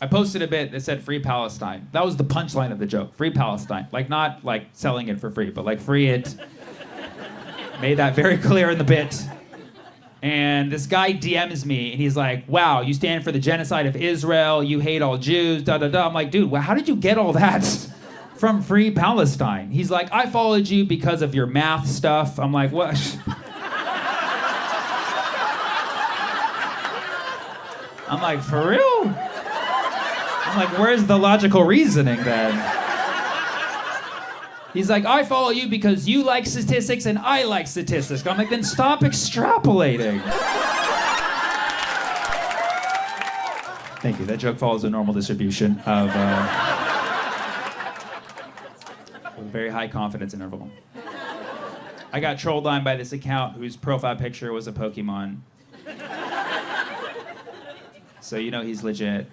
I posted a bit that said free Palestine. That was the punchline of the joke, free Palestine. Like not like selling it for free, but like free it. Made that very clear in the bit. And this guy DMs me and he's like, wow, you stand for the genocide of Israel, you hate all Jews, da da da. I'm like, dude, well, how did you get all that from free Palestine? He's like, I followed you because of your math stuff. I'm like, what? I'm like, for real? I'm like, where's the logical reasoning then? He's like, I follow you because you like statistics and I like statistics. I'm like, then stop extrapolating. Thank you. That joke follows a normal distribution of with a very high confidence interval. I got trolled on by this account whose profile picture was a Pokemon. So you know he's legit.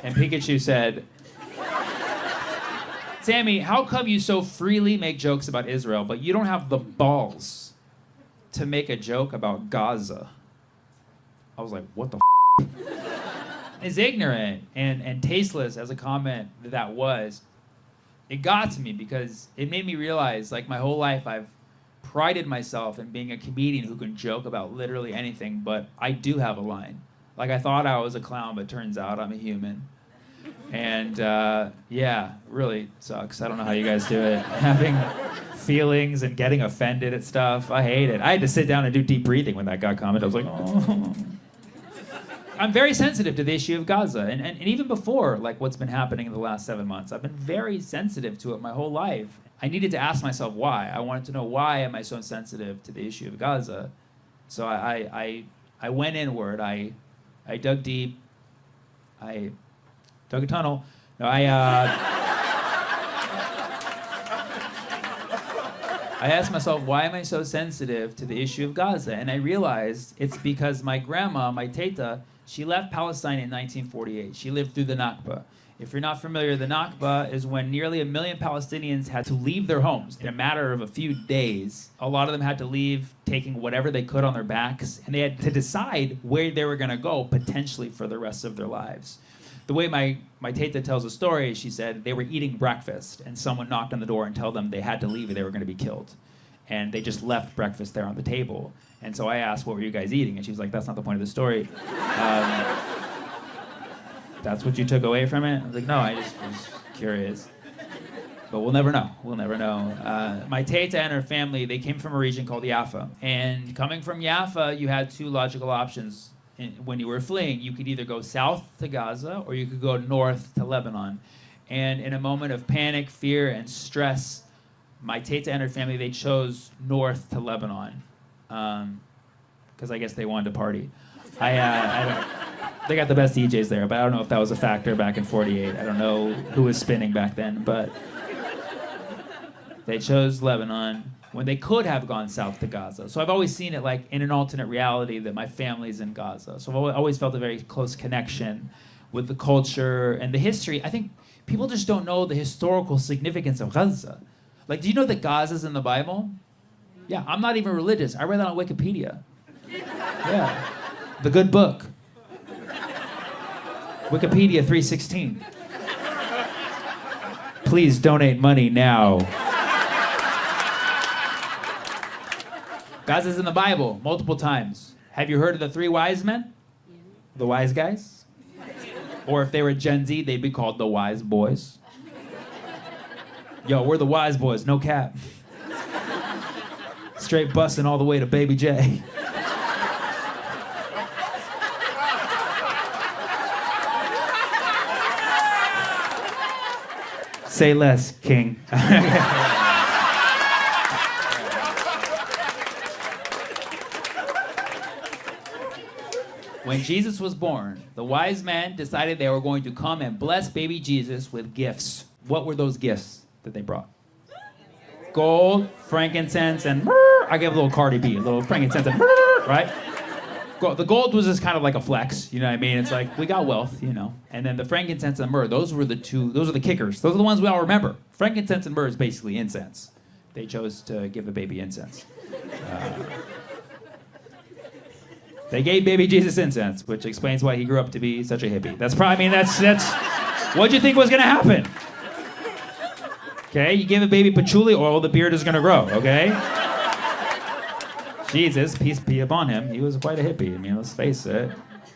And Pikachu said, Sammy, how come you so freely make jokes about Israel, but you don't have the balls to make a joke about Gaza? I was like, what the f***? It's ignorant and tasteless as a comment that was. It got to me because it made me realize, like, my whole life I've prided myself in being a comedian who can joke about literally anything, but I do have a line. Like, I thought I was a clown, but turns out I'm a human. And yeah, really sucks. I don't know how you guys do it. Having feelings and getting offended at stuff. I hate it. I had to sit down and do deep breathing when that got commented. I was like, oh. I'm very sensitive to the issue of Gaza. And even before, like, what's been happening in the last 7 months, I've been very sensitive to it my whole life. I needed to ask myself why. I wanted to know, why am I so sensitive to the issue of Gaza? So I went inward. I dug deep. I dug a tunnel. No, I asked myself, why am I so sensitive to the issue of Gaza? And I realized it's because my grandma, my teta, she left Palestine in 1948. She lived through the Nakba. If you're not familiar, the Nakba is when nearly 1 million Palestinians had to leave their homes in a matter of a few days. A lot of them had to leave, taking whatever they could on their backs, and they had to decide where they were gonna go, potentially for the rest of their lives. The way my teta tells a story, she said they were eating breakfast and someone knocked on the door and told them they had to leave or they were going to be killed. And they just left breakfast there on the table. And so I asked, what were you guys eating? And she was like, that's not the point of the story. That's what you took away from it? I was like, no, I just was curious. But we'll never know. We'll never know. My teta and her family, they came from a region called Jaffa. And coming from Jaffa, you had two logical options. When you were fleeing, you could either go south to Gaza or you could go north to Lebanon. And in a moment of panic, fear, and stress, my teta and her family, they chose north to Lebanon. Because I guess they wanted to party. They got the best DJs there, but I don't know if that was a factor back in 48. I don't know who was spinning back then, but they chose Lebanon when they could have gone south to Gaza. So I've always seen it like in an alternate reality that my family's in Gaza. So I've always felt a very close connection with the culture and the history. I think people just don't know the historical significance of Gaza. Like, do you know that Gaza's in the Bible? Yeah, I'm not even religious. I read that on Wikipedia. Yeah, the good book. Wikipedia 316. Please donate money now. Gaza's in the Bible multiple times. Have you heard of the 3 wise men? Yeah. The wise guys? Or if they were Gen Z, they'd be called the wise boys. Yo, we're the wise boys, no cap. Straight busting all the way to Baby J. Say less, King. When Jesus was born, the wise men decided they were going to come and bless baby Jesus with gifts. What were those gifts that they brought? Gold, frankincense, and I gave a little Cardi B, a little frankincense and right? The gold was just kind of like a flex, you know what I mean? It's like, we got wealth, you know. And then the frankincense and myrrh, those are the kickers. Those are the ones we all remember. Frankincense and myrrh is basically incense. They chose to give a baby incense. They gave baby Jesus incense, which explains why he grew up to be such a hippie. That's probably, that's, what'd you think was gonna happen? Okay, you give a baby patchouli oil, the beard is gonna grow, okay? Jesus, peace be upon him, he was quite a hippie, I mean, let's face it.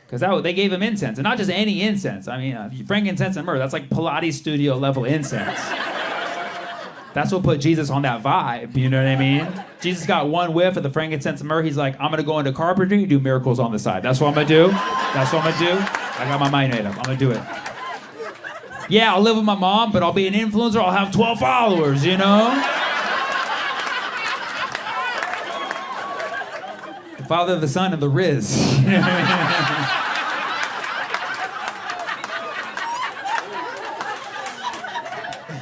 Because they gave him incense, and not just any incense. I mean, frankincense and myrrh, that's like Pilates studio level incense. That's what put Jesus on that vibe, you know what I mean? Jesus got one whiff of the frankincense and myrrh, he's like, I'm gonna go into carpentry and do miracles on the side. That's what I'm gonna do. That's what I'm gonna do. I got my mind made up, I'm gonna do it. Yeah, I'll live with my mom, but I'll be an influencer, I'll have 12 followers, you know? The Father, the Son, and the Riz.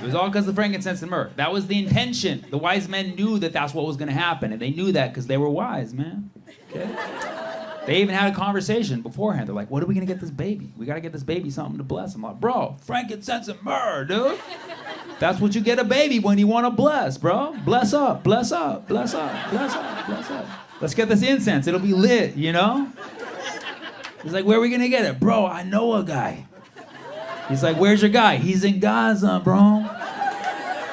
It was all because of frankincense and myrrh. That was the intention. The wise men knew that that's what was going to happen, and they knew that because they were wise, man. Okay? They even had a conversation beforehand. They're like, what are we going to get this baby? We got to get this baby something to bless. I'm like, bro, frankincense and myrrh, dude. That's what you get a baby when you want to bless, bro. Bless up, bless up, bless up, bless up, bless up. Let's get this incense. It'll be lit, you know? He's like, where are we going to get it? Bro, I know a guy. He's like, where's your guy? He's in Gaza, bro.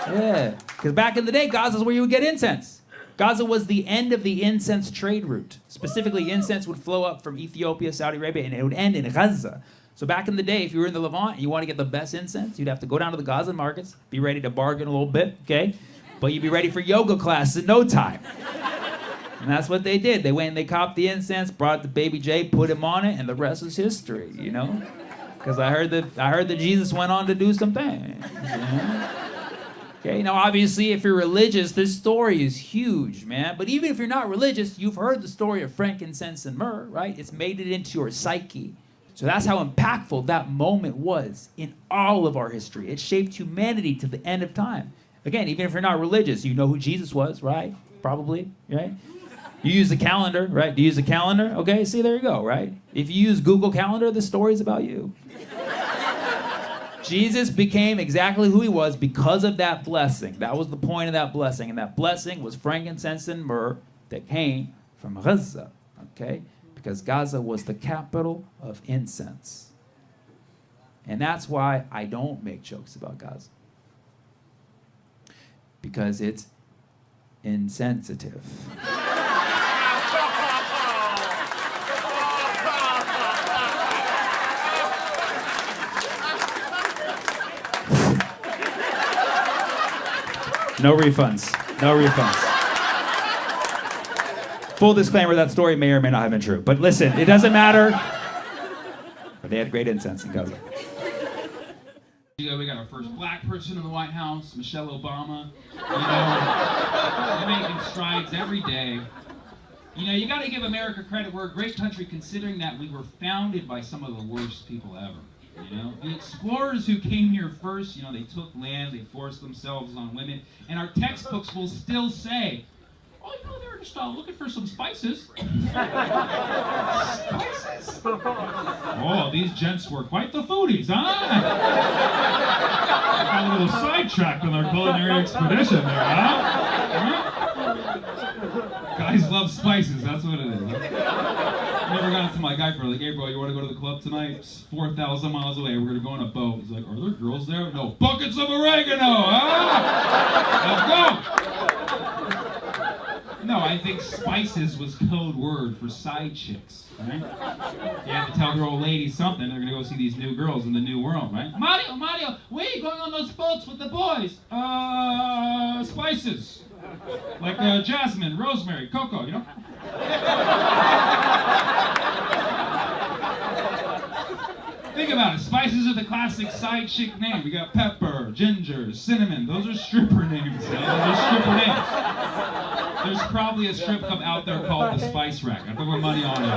Yeah, because back in the day, Gaza is where you would get incense. Gaza was the end of the incense trade route. Specifically, incense would flow up from Ethiopia, Saudi Arabia, and it would end in Gaza. So back in the day, if you were in the Levant and you want to get the best incense, you'd have to go down to the Gaza markets, be ready to bargain a little bit, okay? But you'd be ready for yoga class in no time. And that's what they did. They went and they copped the incense, brought the baby J, put him on it, and the rest is history, you know? Because I heard that Jesus went on to do some things. You know? Okay, now obviously if you're religious, this story is huge, man. But even if you're not religious, you've heard the story of frankincense and myrrh, right? It's made it into your psyche. So that's how impactful that moment was in all of our history. It shaped humanity to the end of time. Again, even if you're not religious, you know who Jesus was, right? Probably, right? You use the calendar, right? Do you use the calendar? Okay, see, there you go, right? If you use Google Calendar, the story's about you. Jesus became exactly who he was because of that blessing. That was the point of that blessing. And that blessing was frankincense and myrrh that came from Gaza, okay? Because Gaza was the capital of incense. And that's why I don't make jokes about Gaza. Because it's insensitive. No refunds. No refunds. Full disclaimer, that story may or may not have been true. But listen, it doesn't matter. But they had great incense in Gaza. We got our first black person in the White House, Michelle Obama. You know, they're making strides every day. You know, you got to give America credit. We're a great country considering that we were founded by some of the worst people ever. You know, the explorers who came here first, you know, they took land, they forced themselves on women, and our textbooks will still say, oh, you know, they're just looking for some spices. Spices? Oh, these gents were quite the foodies, huh? Got a little sidetracked on their culinary expedition there, huh? Guys love spices, that's what it is. I never got to my guy for like, hey bro, you want to go to the club tonight? It's 4,000 miles away, we're going to go on a boat. He's like, are there girls there? No, buckets of oregano, huh? Let's go! No, I think spices was code word for side chicks, right? You have to tell their old lady something, they're going to go see these new girls in the new world, right? Mario, where are you going on those boats with the boys? Spices. Like jasmine, rosemary, cocoa, you know? Think about it. Spices are the classic side chick name. We got pepper, ginger, cinnamon. Those are stripper names. You know? Those are stripper names. There's probably a strip club out there called the Spice Rack. I put my money on it.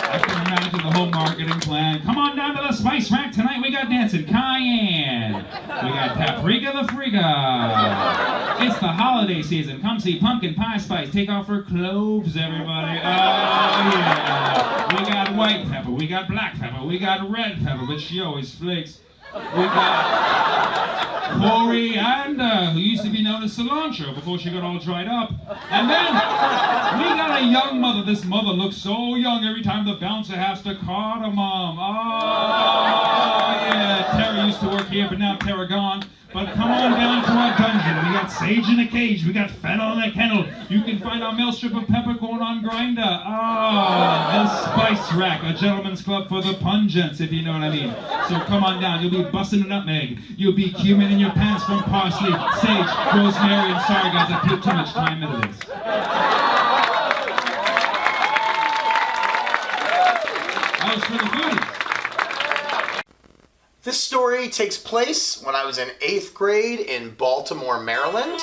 I can imagine the whole marketing plan. Come on down to the Spice Rack tonight. We got dancing cayenne. We got paprika the friga. It's the holiday season. Come see pumpkin pie spice. Take off her cloves, everybody. Oh yeah. We got white pepper. We got black pepper. We got red pepper, but she always flakes. We got Coriander, who used to be known as cilantro before she got all dried up. And then we got a young mother. This mother looks so young every time the bouncer has to cardamom. Oh, yeah. Tara used to work here, but now Tara gone. But come on down to our dungeon. We got sage in a cage. We got fat on a kennel. You can find our mail strip of peppercorn on grinder. The spice rack, a gentleman's club for the pungents, if you know what I mean. So come on down. You'll be busting a nutmeg. You'll be cumin in your pants from parsley, sage, rosemary, and sorry guys, I put too much time into this. That was for the foodies. This story takes place when I was in 8th grade in Baltimore, Maryland.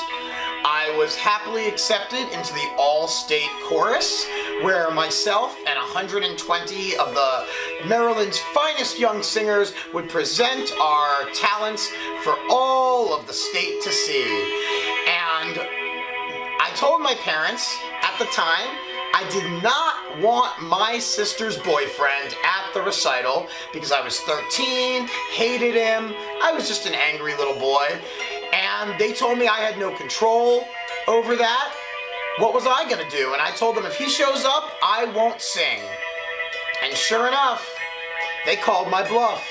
I was happily accepted into the all-state chorus, where myself and 120 of the Maryland's finest young singers would present our talents for all of the state to see. And I told my parents at the time I did not want my sister's boyfriend at the recital because I was 13, hated him, I was just an angry little boy, and they told me I had no control over that. What was I gonna do? And I told them if he shows up, I won't sing. And sure enough, they called my bluff.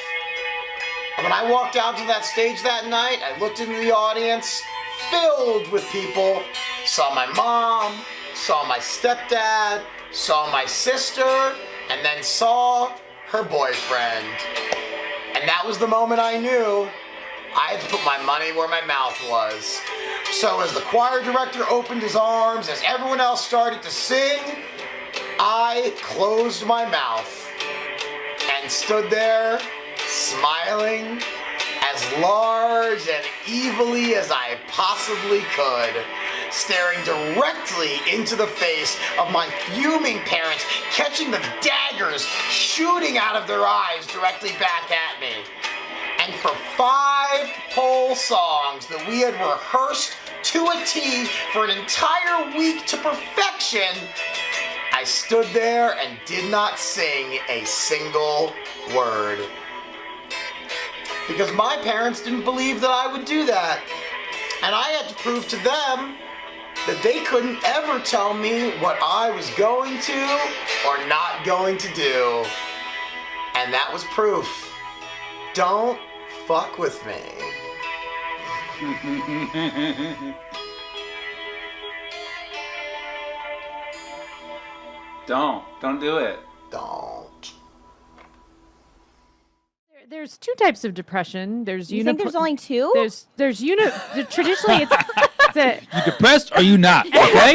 And when I walked out to that stage that night, I looked into the audience, filled with people, saw my mom, saw my stepdad, saw my sister, and then saw her boyfriend. And that was the moment I knew I had to put my money where my mouth was. So as the choir director opened his arms, as everyone else started to sing, I closed my mouth and stood there smiling as large and evilly as I possibly could, staring directly into the face of my fuming parents, catching the daggers shooting out of their eyes directly back at me. And for 5 whole songs that we had rehearsed to a T for an entire week to perfection, I stood there and did not sing a single word. Because my parents didn't believe that I would do that. And I had to prove to them that they couldn't ever tell me what I was going to or not going to do. And that was proof. Don't fuck with me. Don't do it. Don't. There's 2 types of depression. You think there's only 2? Traditionally it's You depressed or you not? Okay.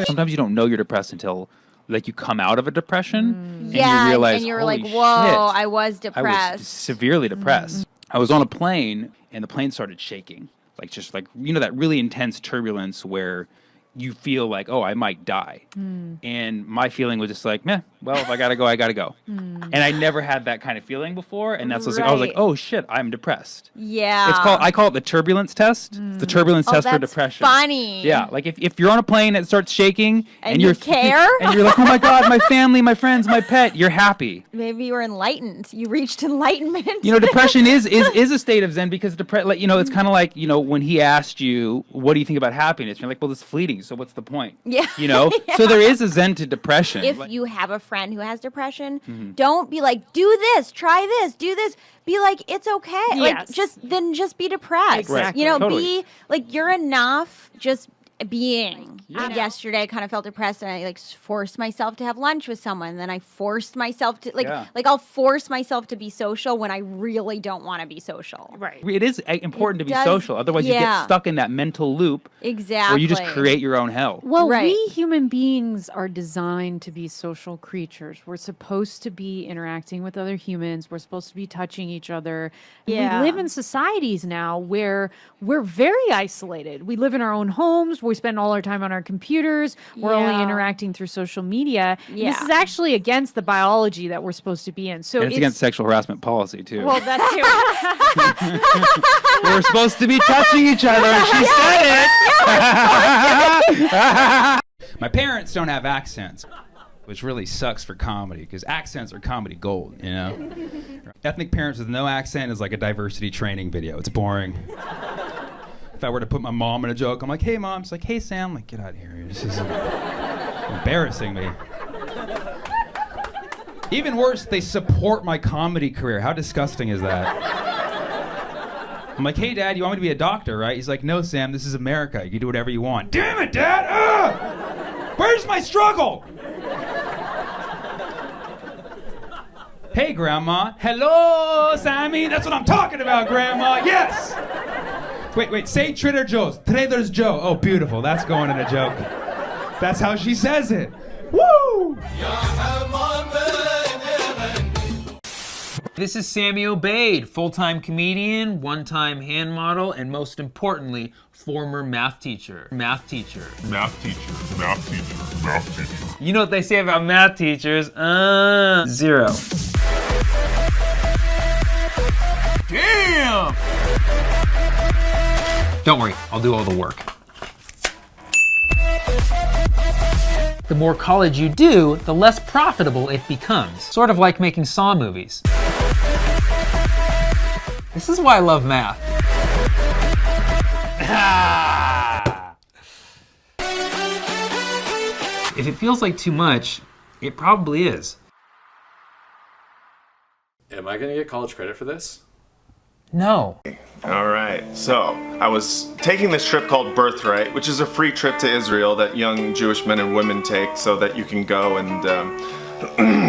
Sometimes you don't know you're depressed until like you come out of a depression and you realize, and you're holy like, whoa, shit, I was depressed. I was severely depressed. I was on a plane and the plane started shaking, like just like that really intense turbulence where you feel like, oh, I might die. And my feeling was just like, meh, well, if I gotta go, I gotta go. And I never had that kind of feeling before. And that's I was like, oh shit, I'm depressed. Yeah. I call it the turbulence test. It's the turbulence test for depression. Funny. Yeah, like if you're on a plane that starts shaking and you care, and you're like, oh my God, my family, my friends, my pet, you're happy. Maybe you were enlightened. You reached enlightenment. Depression is a state of Zen because it's kind of like, when he asked you, what do you think about happiness? You're like, well, it's fleeting. So what's the point? Yeah. Yeah. So there is a Zen to depression. If you have a friend who has depression, don't be like, do this, try this, do this. Be like, it's okay. Yes. Like, just be depressed. Exactly. Totally. Be like, you're enough just being. Yesterday I kind of felt depressed and I forced myself to have lunch with someone. Then I forced myself to I'll force myself to be social when I really don't want to be social. right. It is important to be social. Otherwise you get stuck in that mental loop Exactly. where you just create your own hell. Well, Right. we human beings are designed to be social creatures. We're supposed to be interacting with other humans. We're supposed to be touching each other. Yeah. We live in societies now where we're very isolated. We live in our own homes. We spend all our time on our computers. We're only Yeah. interacting through social media. Yeah. This is actually against the biology that we're supposed to be in. So And it's against sexual harassment policy too. well, that's We're supposed to be touching each other, and she said it. My parents don't have accents. which really sucks for comedy because accents are comedy gold, you know? Ethnic parents with no accent is like a diversity training video. It's boring. If I were to put my mom in a joke, I'm like, hey, Mom. She's like, hey, Sam. I'm like, get out of here. This is embarrassing me. Even worse, they support my comedy career. How disgusting is that? I'm like, hey, Dad, you want me to be a doctor, right? He's like, no, Sam, this is America. You can do whatever you want. Damn it, Dad! Where's my struggle? Hey, Grandma. Hello, Sammy. That's what I'm talking about, Grandma. Yes! Wait, say Trader Joe's. Trader Joe. Oh, beautiful. That's going in a joke. That's how she says it. Woo! This is Sammy Obeid, full-time comedian, one-time hand model, and most importantly, former math teacher. Math teacher. Math teacher. Math teacher. Math teacher. You know what they say about math teachers? Zero. Damn! Don't worry, I'll do all the work. The more college you do, the less profitable it becomes. Sort of like making Saw movies. This is why I love math. If it feels like too much, it probably is. Am I gonna get college credit for this? No. All right, so I was taking this trip called Birthright, which is a free trip to Israel that young Jewish men and women take so that you can go and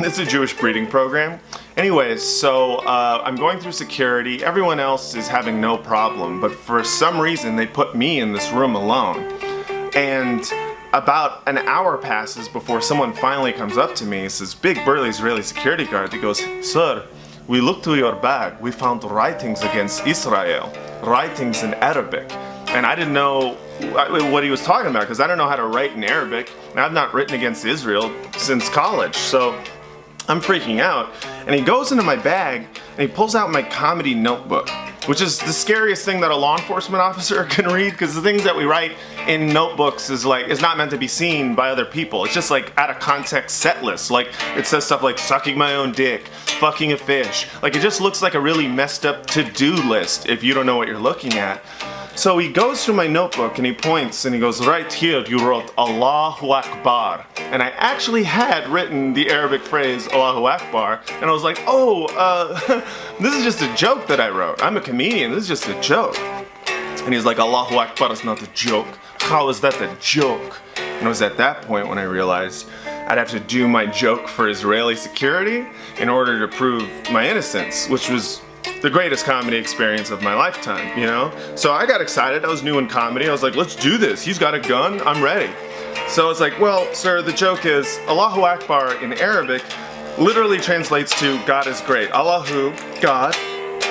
it's a Jewish breeding program. Anyways, so I'm going through security. Everyone else is having no problem, but for some reason they put me in this room alone. And about an hour passes before someone finally comes up to me. It's this big burly Israeli security guard that goes, "Sir, we looked through your bag. We found writings against Israel, writings in Arabic." And I didn't know what he was talking about because I don't know how to write in Arabic. And I've not written against Israel since college. So I'm freaking out. And he goes into my bag and he pulls out my comedy notebook, which is the scariest thing that a law enforcement officer can read because the things that we write in notebooks is not meant to be seen by other people. It's just like out of context set list. Like it says stuff like sucking my own dick, fucking a fish. Like it just looks like a really messed up to-do list if you don't know what you're looking at. So he goes through my notebook and he points and he goes, right here you wrote Allahu Akbar. And I actually had written the Arabic phrase Allahu Akbar and I was like, oh, this is just a joke that I wrote. I'm a comedian, this is just a joke. And he's like, Allahu Akbar is not a joke. How is that a joke? And it was at that point when I realized I'd have to do my joke for Israeli security in order to prove my innocence, which was the greatest comedy experience of my lifetime, you know? So I got excited, I was new in comedy, I was like, let's do this, he's got a gun, I'm ready. So I was like, well, sir, the joke is, Allahu Akbar in Arabic literally translates to God is great. Allahu, God,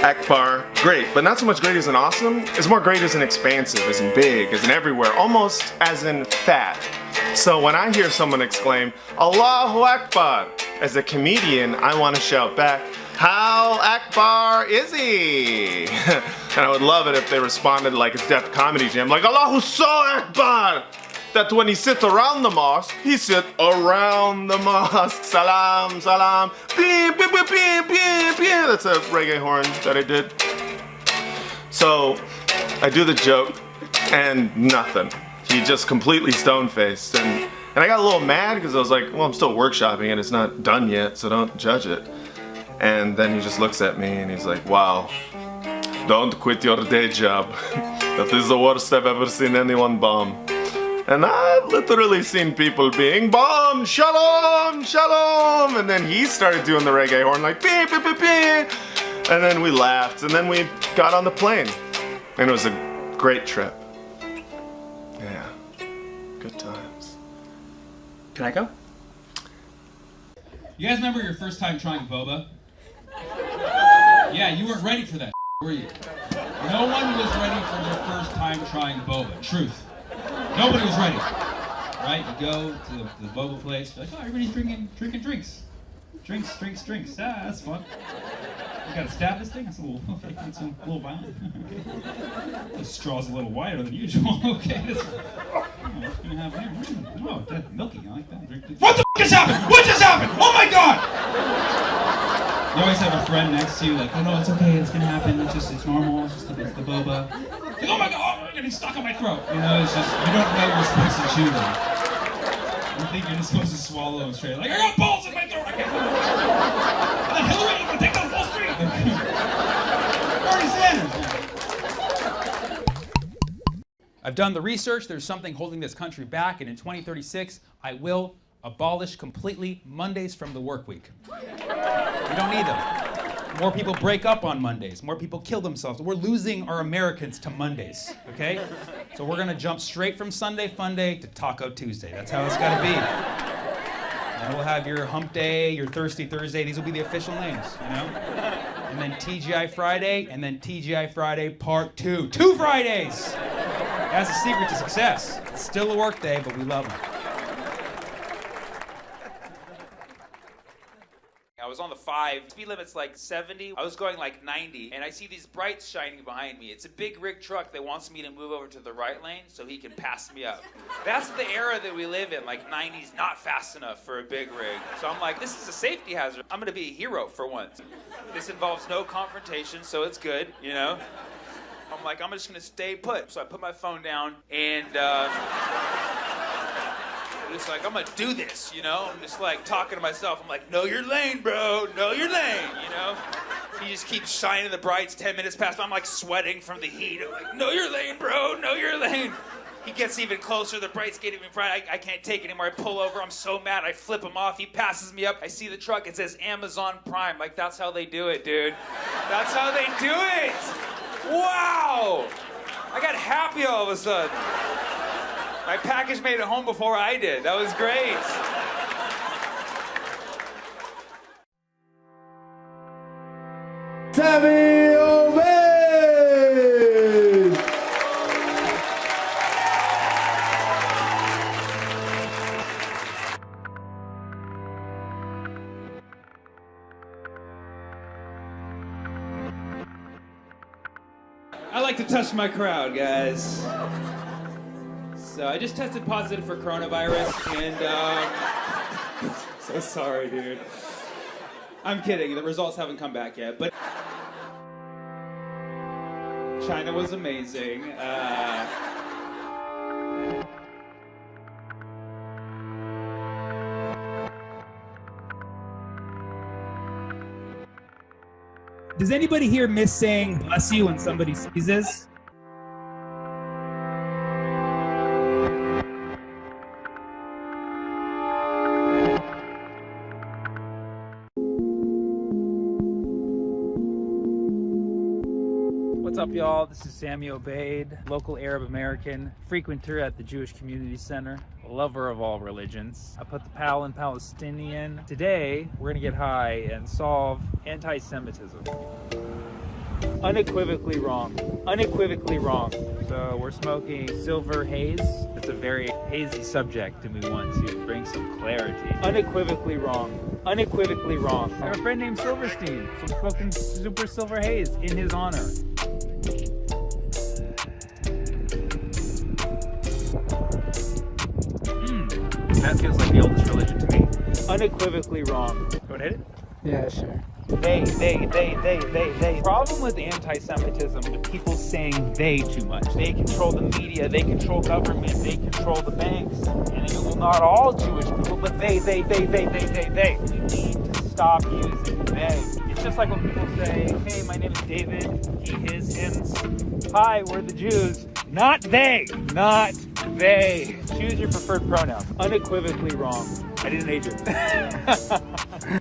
Akbar, great. But not so much great as in awesome, it's more great as in expansive, as in big, as in everywhere, almost as in fat. So when I hear someone exclaim, Allahu Akbar, as a comedian, I want to shout back, how Akbar is he? And I would love it if they responded like it's Def Comedy Jam, like Allahu so Akbar, that when he sit around the mosque, he sit around the mosque. Salam, salam, beep, beep, beep, beep, beep, beep. That's a reggae horn that I did. So I do the joke and nothing. He just completely stone-faced. And I got a little mad because I was like, well, I'm still workshopping it. It's not done yet, so don't judge it. And then he just looks at me and he's like, wow, don't quit your day job. That is the worst I've ever seen anyone bomb. And I've literally seen people being bombed, shalom, shalom. And then he started doing the reggae horn like beep, beep, beep, beep. And then we laughed and then we got on the plane. And it was a great trip. Yeah, good times. Can I go? You guys remember your first time trying boba? Yeah, you weren't ready for that, were you? No one was ready for their first time trying boba. Truth. Nobody was ready. Right? You go to the boba place, you're like, oh, everybody's drinking drinks. Drinks. Ah, that's fun. You gotta stab this thing? That's a little, okay, it's a little violent. The straw's a little wider than usual. Okay, what's gonna happen here? Oh, that's milky, I like that. Drink. What the just happened? What just happened? Oh my God! You always have a friend next to you like, oh no, it's okay, it's gonna happen, it's normal, it's the boba. Like, oh my God, oh, I'm getting stuck in my throat. You know, it's just, you don't know you're supposed to chew them. You think you're just supposed to swallow them straight. Like, I got balls in my throat, I can't do it. And then Hillary, I'm gonna take down Wall Street. Bernie Sanders. I've done the research, there's something holding this country back, and in 2036, I will abolish completely Mondays from the work week. We don't need them. More people break up on Mondays. More people kill themselves. We're losing our Americans to Mondays, okay? So we're gonna jump straight from Sunday Funday to Taco Tuesday. That's how it's gotta be. And we'll have your Hump Day, your Thirsty Thursday. These will be the official names, you know? And then TGI Friday, and then TGI Friday Part 2. 2 Fridays! That's the secret to success. It's still a work day, but we love them. I was on the 5, speed limit's like 70. I was going like 90, and I see these brights shining behind me. It's a big rig truck that wants me to move over to the right lane so he can pass me up. That's the era that we live in, like 90's not fast enough for a big rig. So I'm like, this is a safety hazard. I'm gonna be a hero for once. This involves no confrontation, so it's good, you know? I'm like, I'm just gonna stay put. So I put my phone down, and it's like, I'm gonna do this, you know? I'm just like talking to myself. I'm like, know your lane, bro, know your lane, you know? He just keeps shining the brights, 10 minutes past, I'm like sweating from the heat. I'm like, know your lane, bro, know your lane. He gets even closer, the brights get even brighter. I can't take it anymore. I pull over, I'm so mad, I flip him off. He passes me up, I see the truck, it says Amazon Prime. Like, that's how they do it, dude. That's how they do it. Wow! I got happy all of a sudden. My package made it home before I did. That was great. Sammy Obeid! I like to touch my crowd, guys. So I just tested positive for coronavirus, and so sorry, dude. I'm kidding, the results haven't come back yet, but China was amazing. Does anybody here miss saying bless you when somebody sneezes? What's up, y'all? This is Sammy Obeid, local Arab American, frequenter at the Jewish Community Center, lover of all religions. I put the Pal in Palestinian. Today, we're gonna get high and solve anti-Semitism. Unequivocally wrong. Unequivocally wrong. So we're smoking silver haze. It's a very hazy subject, and we want to bring some clarity. Unequivocally wrong. Unequivocally wrong. I have a friend named Silverstein, so I'm smoking super silver haze in his honor. That feels like the oldest religion to me. Unequivocally wrong. You want to hit it? Yeah, sure. They. Problem with anti-Semitism, the people saying they too much. They control the media, they control government, they control the banks. And well, not all Jewish people, but they. We need to stop using they. It's just like when people say, hey, my name is David, he, his, hims. Hi, we're the Jews. Not they. Not they. Choose your preferred pronoun. Unequivocally wrong. I didn't age it.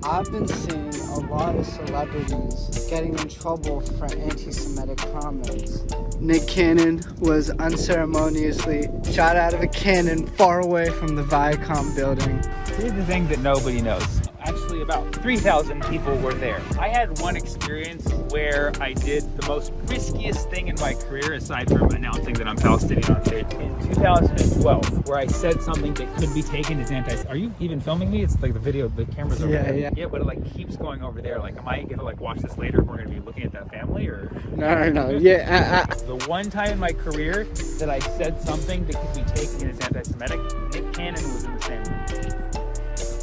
I've been seeing a lot of celebrities getting in trouble for anti-Semitic comments. Nick Cannon was unceremoniously shot out of a cannon far away from the Viacom building. Here's the thing that nobody knows. Actually, about 3,000 people were there. I had one experience where I did the most riskiest thing in my career, aside from announcing that I'm Palestinian on stage, in 2012, where I said something that could be taken as Are you even filming me? It's like the video, the camera's over there. Yeah, but it like keeps going over there. Like, am I gonna like watch this later? We're gonna be looking at that family, or? No. Yeah. The one time in my career that I said something that could be taken as anti-Semitic, Nick Cannon was in the same room.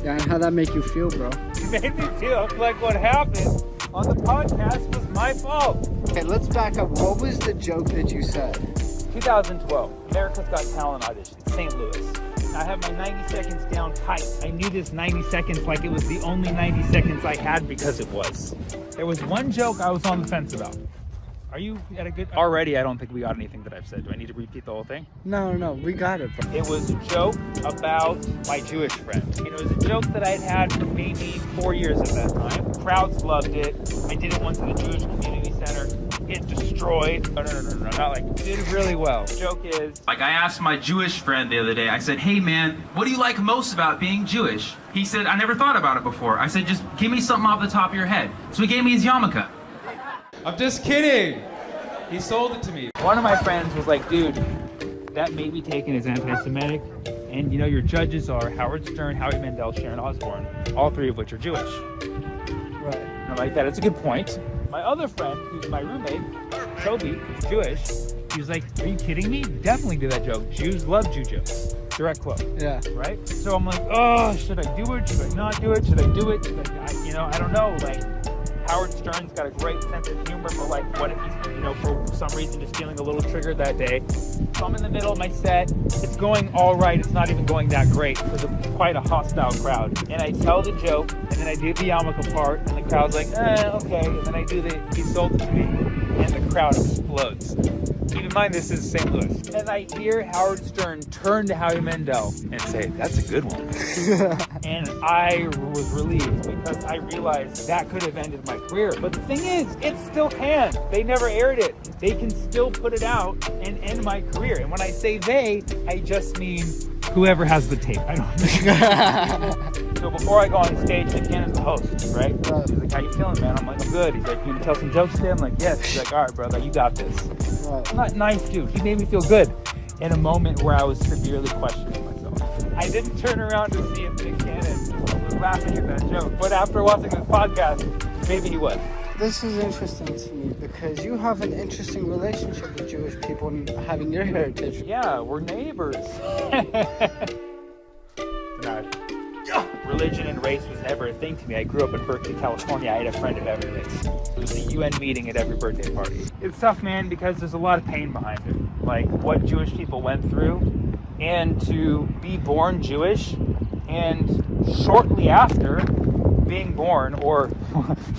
Yeah, and how'd that make you feel, bro? It made me feel like what happened on the podcast was my fault. Okay, let's back up. What was the joke that you said? 2012, America's Got Talent audition, St. Louis. I have my 90 seconds down tight. I knew this 90 seconds like it was the only 90 seconds I had because it was. There was one joke I was on the fence about. Are you at a good... Already, I don't think we got anything that I've said. Do I need to repeat the whole thing? No, we got it, bro. It was a joke about my Jewish friend. It was a joke that I'd had for maybe 4 years at that time. Crowds loved it. I did it once at the Jewish Community Center. It destroyed. No, not like, did really well. The joke is, like, I asked my Jewish friend the other day, I said, hey man, what do you like most about being Jewish? He said, I never thought about it before. I said, just give me something off the top of your head. So he gave me his yarmulke. I'm just kidding. He sold it to me. One of my friends was like, dude, that may be taken as anti-Semitic. And you know, your judges are Howard Stern, Howie Mandel, Sharon Osbourne, all three of which are Jewish. Right. And I'm like, that is a good point. My other friend, who's my roommate, KHÓI, Jewish, he was like, are you kidding me? Definitely do that joke. Jews love Jew jokes. Direct quote. Yeah. Right? So I'm like, oh, should I do it? Should I not do it? Should I do it? I don't know. Like, Howard Stern's got a great sense of humor, but like, what if he's, for some reason just feeling a little triggered that day? So I'm in the middle of my set. It's going all right. It's not even going that great because it's quite a hostile crowd. And I tell the joke, and then I do the yarmulke part, and the crowd's like, okay. And then I do he sold it to me, and the crowd explodes. Keep in mind, this is St. Louis. And I hear Howard Stern turn to Howie Mandel and say, that's a good one. And I was relieved because I realized that could have ended my career. But the thing is, it still can. They never aired it. They can still put it out and end my career. And when I say they, I just mean whoever has the tape. I don't know. So before I go on stage, Nick Cannon's the host, right? He's like, how you feeling, man? I'm like, I'm good. He's like, you want to tell some jokes today? I'm like, yes. He's like, all right, brother, you got this. Not nice dude. He made me feel good in a moment where I was severely questioning myself. I didn't turn around to see if Nick Cannon was laughing at that joke, but after watching this podcast, maybe he was. This is interesting to me because you have an interesting relationship with Jewish people and having your heritage. Yeah, we're neighbors. Religion and race was never a thing to me. I grew up in Berkeley, California. I had a friend of every race. It was a UN meeting at every birthday party. It's tough, man, because there's a lot of pain behind it. Like what Jewish people went through, and to be born Jewish, and shortly after being born, or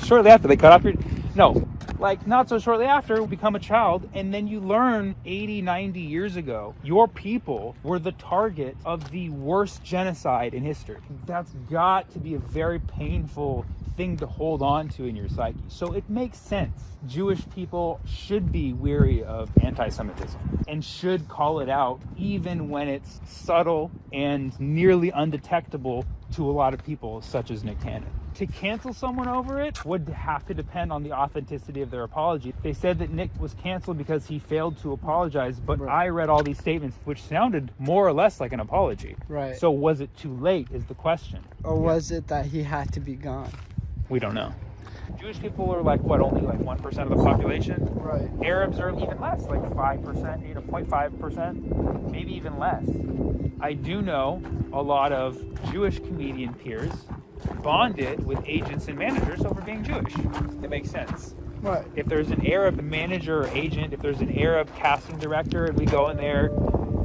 shortly after they cut off your... No, like not so shortly after, become a child, and then you learn 80, 90 years ago, your people were the target of the worst genocide in history. That's got to be a very painful thing to hold on to in your psyche. So it makes sense. Jewish people should be weary of anti-Semitism and should call it out even when it's subtle and nearly undetectable to a lot of people, such as Nick Cannon. To cancel someone over it would have to depend on the authenticity of their apology. They said that Nick was canceled because he failed to apologize, but I read all these statements which sounded more or less like an apology. Right. So was it too late is the question. Or was it that he had to be gone? We don't know. Jewish people are like, what, only like 1% of the population? Right. Arabs are even less, like 5%, 0.5%, maybe even less. I do know a lot of Jewish comedian peers bonded with agents and managers over being Jewish. It makes sense. Right. If there's an Arab manager or agent, if there's an Arab casting director, and we go in there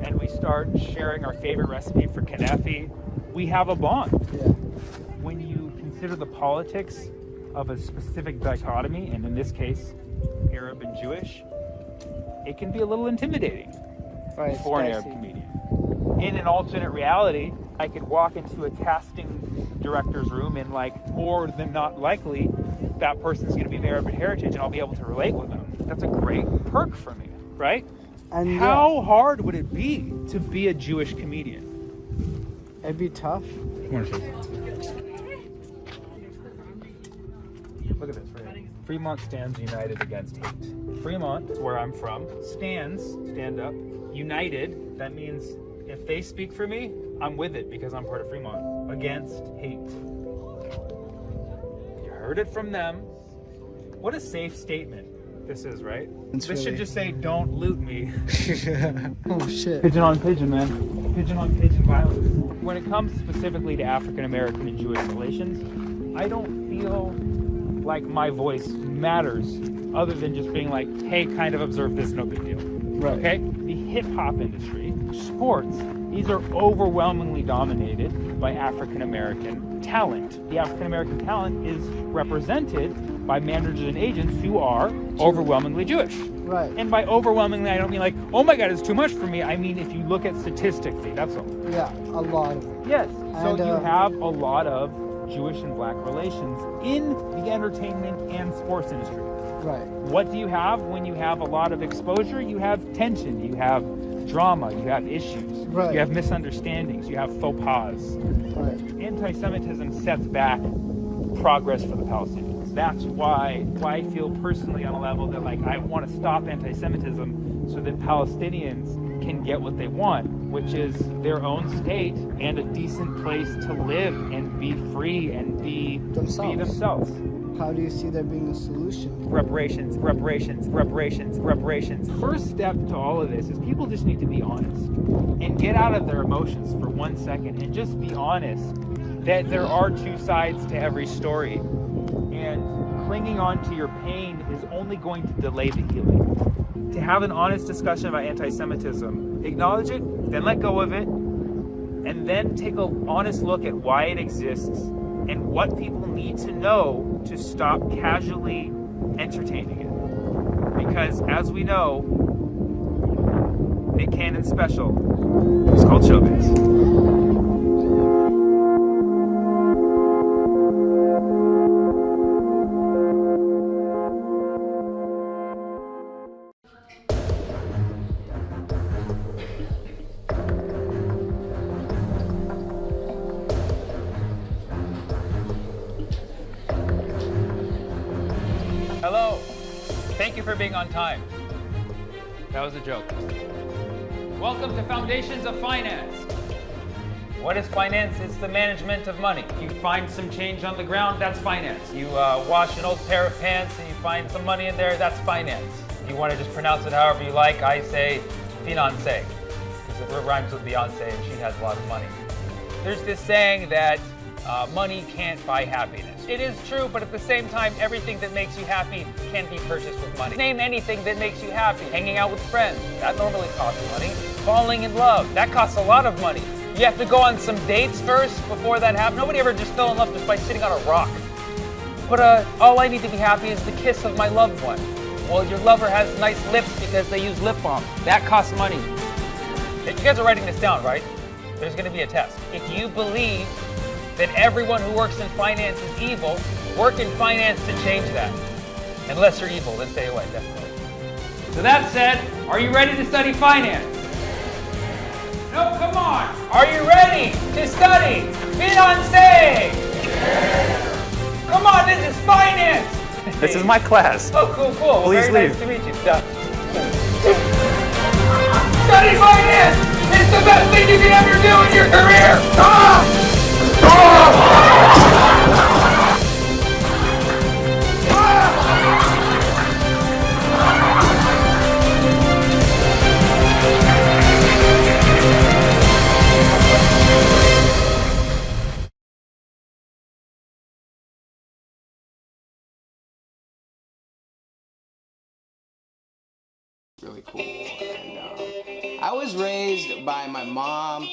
and we start sharing our favorite recipe for kanafi, we have a bond. Yeah. When you consider the politics of a specific dichotomy, and in this case, Arab and Jewish, it can be a little intimidating for an Arab comedian. In an alternate reality, I could walk into a casting director's room and like more than not likely that person's going to be of Arab heritage and I'll be able to relate with them. That's a great perk for me, right? And how hard would it be to be a Jewish comedian? It'd be tough. Look at this, right? Fremont stands united against hate. Fremont, where I'm from, stand up, united. That means if they speak for me, I'm with it because I'm part of Fremont. Against hate. You heard it from them. What a safe statement This is, right? It's This should really- just say, don't loot me. Oh shit. Pigeon on pigeon, man. Pigeon on pigeon violence. When it comes specifically to African American and Jewish relations, I don't feel like my voice matters other than just being like, hey, kind of observe this, no big deal. Right. Okay? The hip hop industry, sports, these are overwhelmingly dominated by African American talent. The African American talent is represented by managers and agents who are overwhelmingly Jewish. Right. And by overwhelmingly, I don't mean like, oh my God, it's too much for me. I mean, if you look at statistically, that's all. Yeah, a lot of it. Yes. So And, you have a lot of Jewish and black relations in the entertainment and sports industry. Right. What do you have when you have a lot of exposure? You have tension, you have drama, you have issues, Right. you have misunderstandings, you have faux pas. Right. Anti-Semitism sets back progress for the Palestinians. That's why I feel personally on a level that like I want to stop anti-Semitism so that Palestinians can get what they want, which is their own state and a decent place to live and be free and be themselves. How do you see there being a solution? Reparations. First step to all of this is people just need to be honest and get out of their emotions for 1 second and just be honest that there are two sides to every story. And clinging on to your pain is only going to delay the healing. To have an honest discussion about anti-Semitism, acknowledge it, then let go of it, and then take an honest look at why it exists and what people need to know to stop casually entertaining it. Because as we know, Nick Cannon's special is called Showbiz. Hello. Thank you for being on time. That was a joke. Welcome to Foundations of Finance. What is finance? It's the management of money. You find some change on the ground, that's finance. You wash an old pair of pants and you find some money in there, that's finance. If you want to just pronounce it however you like, I say finance, because it rhymes with Beyonce and she has a lot of money. There's this saying that money can't buy happiness. It is true, but at the same time, everything that makes you happy can be purchased with money. Name anything that makes you happy. Hanging out with friends, that normally costs money. Falling in love, that costs a lot of money. You have to go on some dates first before that happens. Nobody ever just fell in love just by sitting on a rock. But all I need to be happy is the kiss of my loved one. Well, your lover has nice lips because they use lip balm. That costs money. You guys are writing this down, right? There's going to be a test. If you believe that everyone who works in finance is evil, work in finance to change that. Unless you're evil, then stay away, definitely. So that said, are you ready to study finance? No, come on! Are you ready to study finance? Come on, this is finance! This is my class. Oh, cool. Please leave. Nice to meet you. Study finance! It's the best thing you can ever do in your career! Really cool. And I was raised by my mom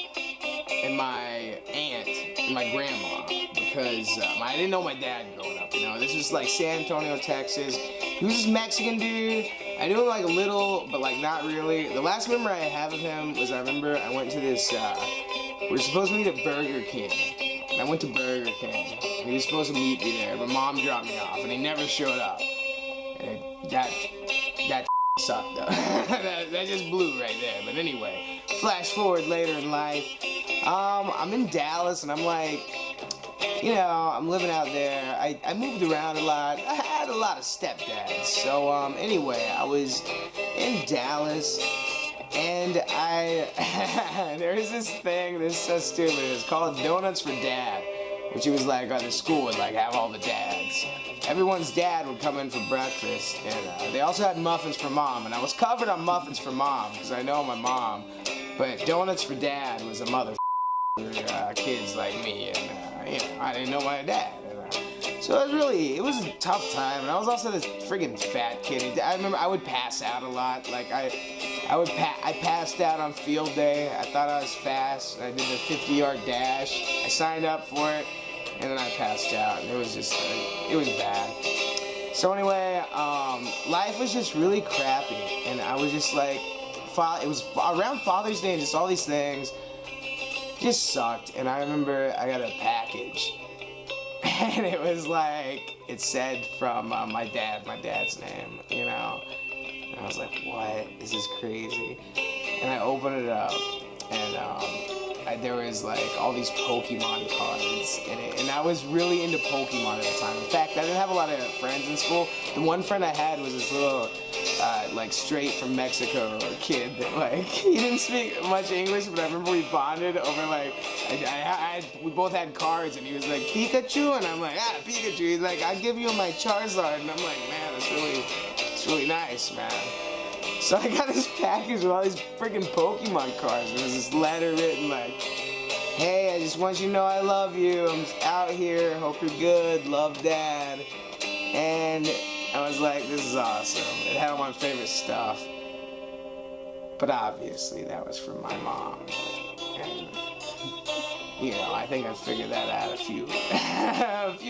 and my aunt and my grandma because I didn't know my dad growing up, you know. This was like San Antonio, Texas. He was this Mexican dude. I knew him like a little, but like not really. The last memory I have of him was I remember I went to this, we were supposed to meet at Burger King. And I went to Burger King. And he was supposed to meet me there. My mom dropped me off and he never showed up. And that sucked though. that just blew right there. But anyway, flash forward later in life. I'm in Dallas and I'm like, you know, I'm living out there. I moved around a lot. I had a lot of stepdads. So anyway, I was in Dallas and there is this thing that's so stupid. It's called Donuts for Dad, which it was like the school would like have all the dads. everyone's dad would come in for breakfast, and they also had muffins for mom, and I was covered on muffins for mom because I know my mom, but donuts for dad was a mother for kids like me, and you know, I didn't know my dad. So it was a tough time, and I was also this friggin' fat kid. I remember I would pass out a lot. Like I passed out on field day. I thought I was fast. I did the 50-yard dash. I signed up for it, and then I passed out. And it was just, it was bad. So anyway, life was just really crappy, and I was just like, it was around Father's Day, and just all these things just sucked. And I remember I got a package. And it was like, it said from my dad's name, you know? And I was like, what? This is crazy. And I opened it up, and there was like all these Pokemon cards in it. And I was really into Pokemon at the time. In fact, I didn't have a lot of friends in school. The one friend I had was this little, like straight from Mexico kid that like, he didn't speak much English, but I remember we bonded over like, we both had cards, and he was like, Pikachu? And I'm like, Pikachu. He's like, I'll give you my Charizard. And I'm like, man, it's really nice, man. So I got this package with all these freaking Pokemon cards. There was this letter written like, hey, I just want you to know I love you. I'm out here. Hope you're good. Love, Dad. And I was like, this is awesome. It had all my favorite stuff. But obviously that was from my mom. And, you know, I think I figured that out a few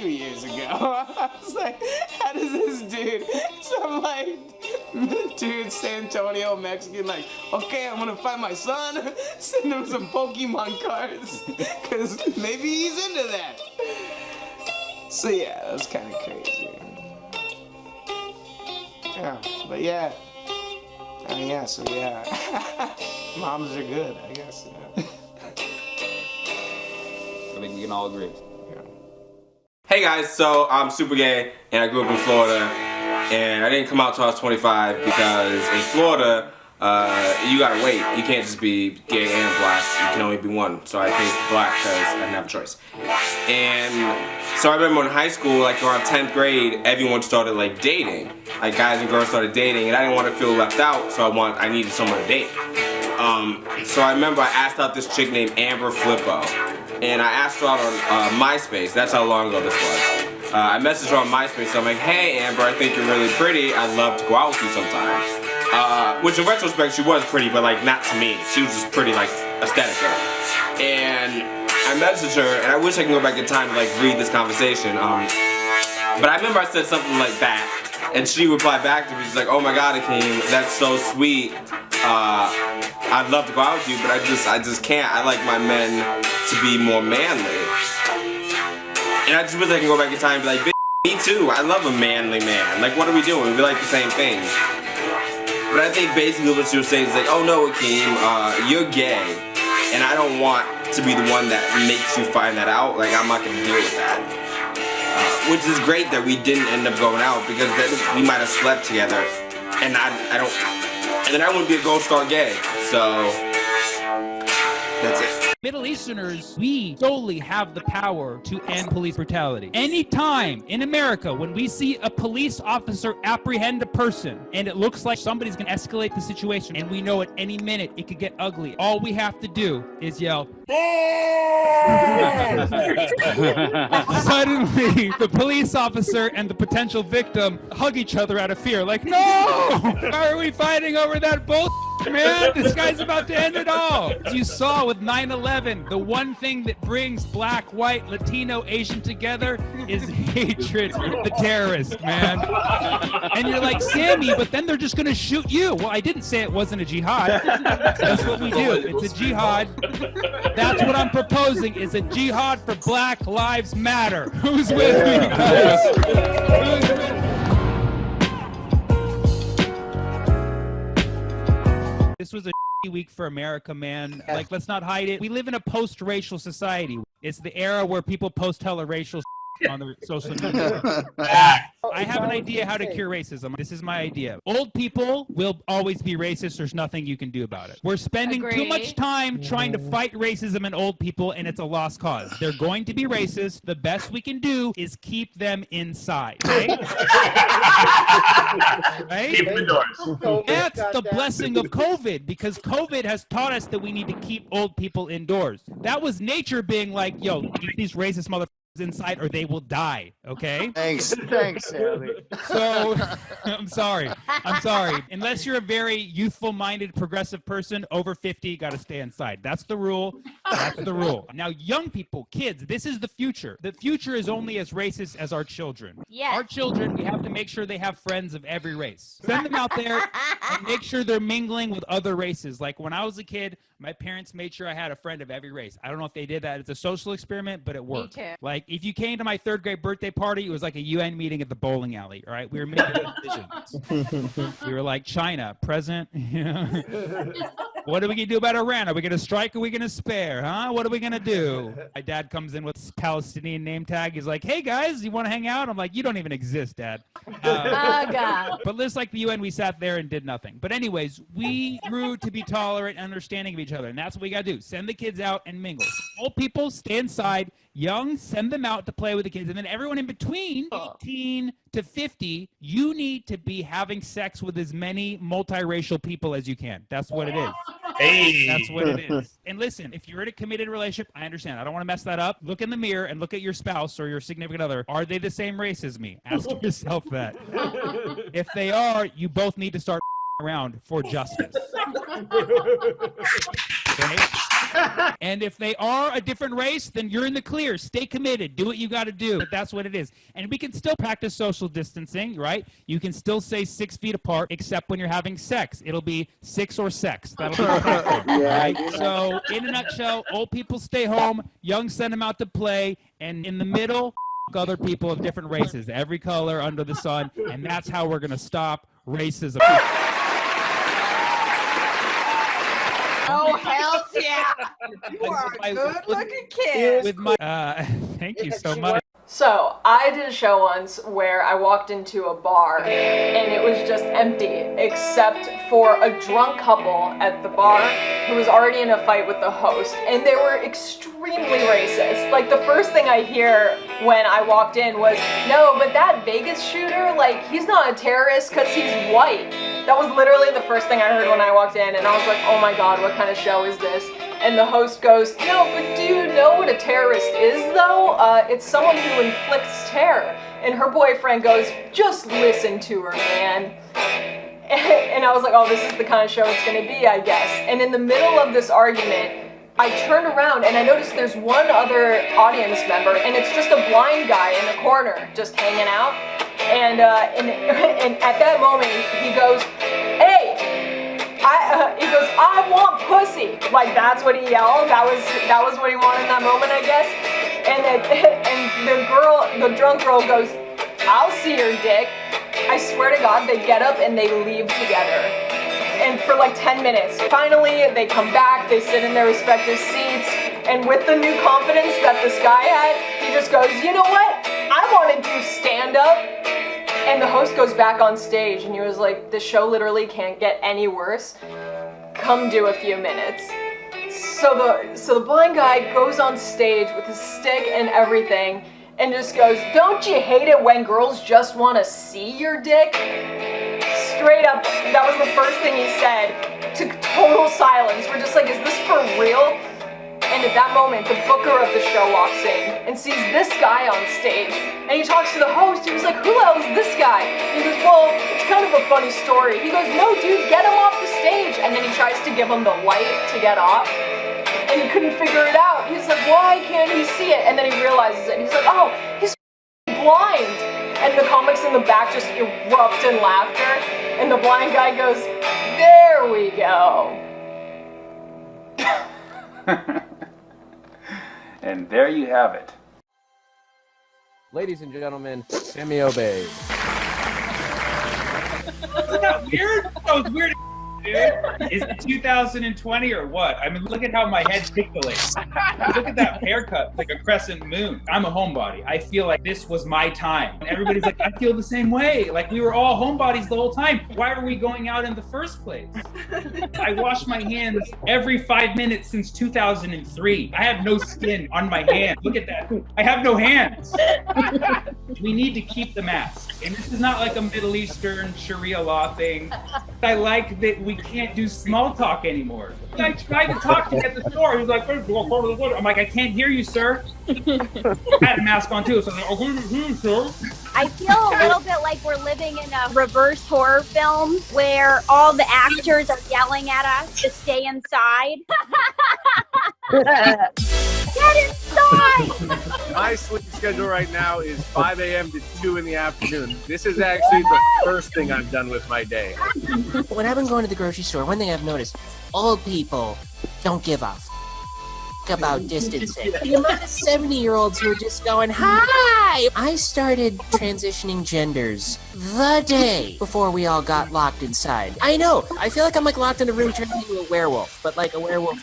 years ago. I was like, how does this dude, some like dude, San Antonio, Mexican, like, okay, I'm gonna find my son, send him some Pokemon cards, because maybe he's into that. So yeah, that was kind of crazy. Yeah, but yeah. So yeah. Moms are good, I guess. Yeah. I think we can all agree. Hey guys, so I'm super gay, and I grew up in Florida, and I didn't come out till I was 25 because in Florida, you gotta wait. You can't just be gay and black. You can only be one. So I picked black because I didn't have a choice. And so I remember in high school, like around 10th grade, everyone started like dating. Like guys and girls started dating, and I didn't want to feel left out, so I needed someone to date. So I remember I asked out this chick named Amber Flippo, and I asked her out on MySpace. That's how long ago this was. I messaged her on MySpace, so I'm like, hey Amber, I think you're really pretty. I'd love to go out with you sometime. Which in retrospect, she was pretty, but like not to me. She was just pretty, like, aesthetically. And I messaged her, and I wish I could go back in time to like read this conversation. But I remember I said something like that, and she replied back to me. She's like, oh my God, Akeem, that's so sweet. I'd love to go out with you, but I just can't. I like my men to be more manly. And I just wish I could go back in time and be like, bitch, me too. I love a manly man. Like, what are we doing? We like the same things. But I think basically what she was saying is like, oh no, Akeem, you're gay, and I don't want to be the one that makes you find that out. Like, I'm not gonna deal with that. Which is great that we didn't end up going out, because then we might have slept together, and and then I wouldn't be a gold star gay. So that's it. Middle Easterners, we solely have the power to end police brutality. Anytime in America when we see a police officer apprehend a person and it looks like somebody's gonna escalate the situation and we know at any minute it could get ugly, all we have to do is yell, suddenly the police officer and the potential victim hug each other out of fear, like, no! Why are we fighting over that bullshit? Man, this guy's about to end it all. As you saw with 9/11, the one thing that brings black, white, Latino, Asian together is hatred for the terrorist, man. And you're like, Sammy, but then they're just gonna shoot you. Well, I didn't say it wasn't a jihad. That's what we do. It's a jihad. That's what I'm proposing, is a jihad for Black Lives Matter. Who's with me, guys? Who's with me? This was a week for America, man. Like, let's not hide it. We live in a post-racial society. It's the era where people post hella racial on the social media. I I have an idea how to cure racism. This is my idea. Old people will always be racist. There's nothing you can do about it. We're spending too much time trying to fight racism in old people, and it's a lost cause. They're going to be racist. The best we can do is keep them inside. Right? Right? Keep them indoors. That's the blessing of COVID, because COVID has taught us that we need to keep old people indoors. That was nature being like, yo, keep these racist motherfuckers inside or they will die, okay? Thanks, Sammy. So, I'm sorry. Unless you're a very youthful-minded, progressive person, over 50, you got to stay inside. That's the rule. Now, young people, kids, this is the future. The future is only as racist as our children. Yes. Our children, we have to make sure they have friends of every race. Send them out there and make sure they're mingling with other races. Like when I was a kid, my parents made sure I had a friend of every race. I don't know if they did that. It's a social experiment, but it worked. Me too. Like if you came to my 3rd grade birthday party, it was like a UN meeting at the bowling alley. All right, we were making decisions. We were like, China, present. What are we gonna do about Iran? Are we gonna strike? Or are we gonna spare? Huh? What are we gonna do? My dad comes in with this Palestinian name tag. He's like, hey guys, you want to hang out? I'm like, you don't even exist, Dad. Oh God. But just like the UN, we sat there and did nothing. But anyways, we grew to be tolerant and understanding of each other, and that's what we gotta do. Send the kids out and mingle. Old people, stay inside. Young, send them out to play with the kids. And then everyone in between, 18 to 50, you need to be having sex with as many multiracial people as you can. That's what it is. Hey. That's what it is. And listen, if you're in a committed relationship, I understand. I don't want to mess that up. Look in the mirror and look at your spouse or your significant other. Are they the same race as me? Ask yourself that. If they are, you both need to start around for justice. Okay? And if they are a different race, then you're in the clear. Stay committed. Do what you got to do. But that's what it is. And we can still practice social distancing, right? You can still say 6 feet apart, except when you're having sex. It'll be 6 or sex. That'll be the platform, right? So, in a nutshell, old people stay home, young send them out to play, and in the middle, other people of different races, every color under the sun, and that's how we're going to stop racism. Oh, hell yeah. You are a good-looking kid. With my, thank you so much. So, I did a show once where I walked into a bar and it was just empty except for a drunk couple at the bar who was already in a fight with the host, and they were extremely racist. Like, the first thing I hear when I walked in was, no, but that Vegas shooter, like, he's not a terrorist because he's white. That was literally the first thing I heard when I walked in, and I was like, oh my god, what kind of show is this? And the host goes, no, but do you know what a terrorist is, though? It's someone who inflicts terror. And her boyfriend goes, just listen to her, man. And I was like, oh, this is the kind of show it's gonna be, I guess. And in the middle of this argument, I turned around and I noticed there's one other audience member, and it's just a blind guy in the corner, just hanging out. And at that moment, he goes, hey, he goes, I want pussy. Like, that's what he yelled. That was what he wanted in that moment, I guess. And the drunk girl goes, I'll see your dick. I swear to God, they get up and they leave together. And for like 10 minutes. Finally, they come back, they sit in their respective seats, and with the new confidence that this guy had, he just goes, you know what? I want to do stand-up. And the host goes back on stage and he was like, the show literally can't get any worse. Come do a few minutes. So the blind guy goes on stage with his stick and everything and just goes, don't you hate it when girls just want to see your dick? Straight up, that was the first thing he said. To total silence. We're just like, is this for real? And at that moment, the booker of the show walks in and sees this guy on stage. And he talks to the host. He was like, who the hell is this guy? And he goes, well, it's kind of a funny story. He goes, no, dude, get him off the stage. And then he tries to give him the light to get off. And he couldn't figure it out. He's like, why can't he see it? And then he realizes it. And he's like, oh, he's blind. And the comics in the back just erupt in laughter. And the blind guy goes, there we go. And there you have it. Ladies and gentlemen, Sammy Obeid. Wasn't that weird? That was weird. dude. Is it 2020 or what? I mean, look at how my head pixelates. Look at that haircut, it's like a crescent moon. I'm a homebody. I feel like this was my time. And everybody's like, I feel the same way. Like we were all homebodies the whole time. Why were we going out in the first place? I wash my hands every 5 minutes since 2003. I have no skin on my hand. Look at that. I have no hands. We need to keep the mask. And this is not like a Middle Eastern Sharia law thing. I like that we can't do small talk anymore. I tried to talk to him at the store. He was like, I'm like, I can't hear you, sir. I had a mask on too, so I was like, sir. I feel a little bit like we're living in a reverse horror film where all the actors are yelling at us to stay inside. Get inside! My sleep schedule right now is 5 a.m. to 2 in the afternoon. This is actually the first thing I've done with my day. When I've been going to the grocery store, one thing I've noticed, old people don't give a f- about distancing. The amount of 70-year-olds who are just going, hi! I started transitioning genders the day before we all got locked inside. I know, I feel like I'm like locked in a room turning into a werewolf, but like a werewolf.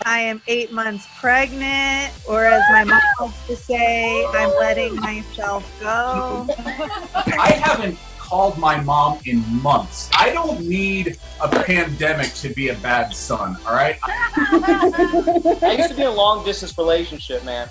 I am 8 months pregnant, or as my mom likes to say, I'm letting myself go. I haven't called my mom in months. I don't need a pandemic to be a bad son, all right? I used to be in a long-distance relationship, man.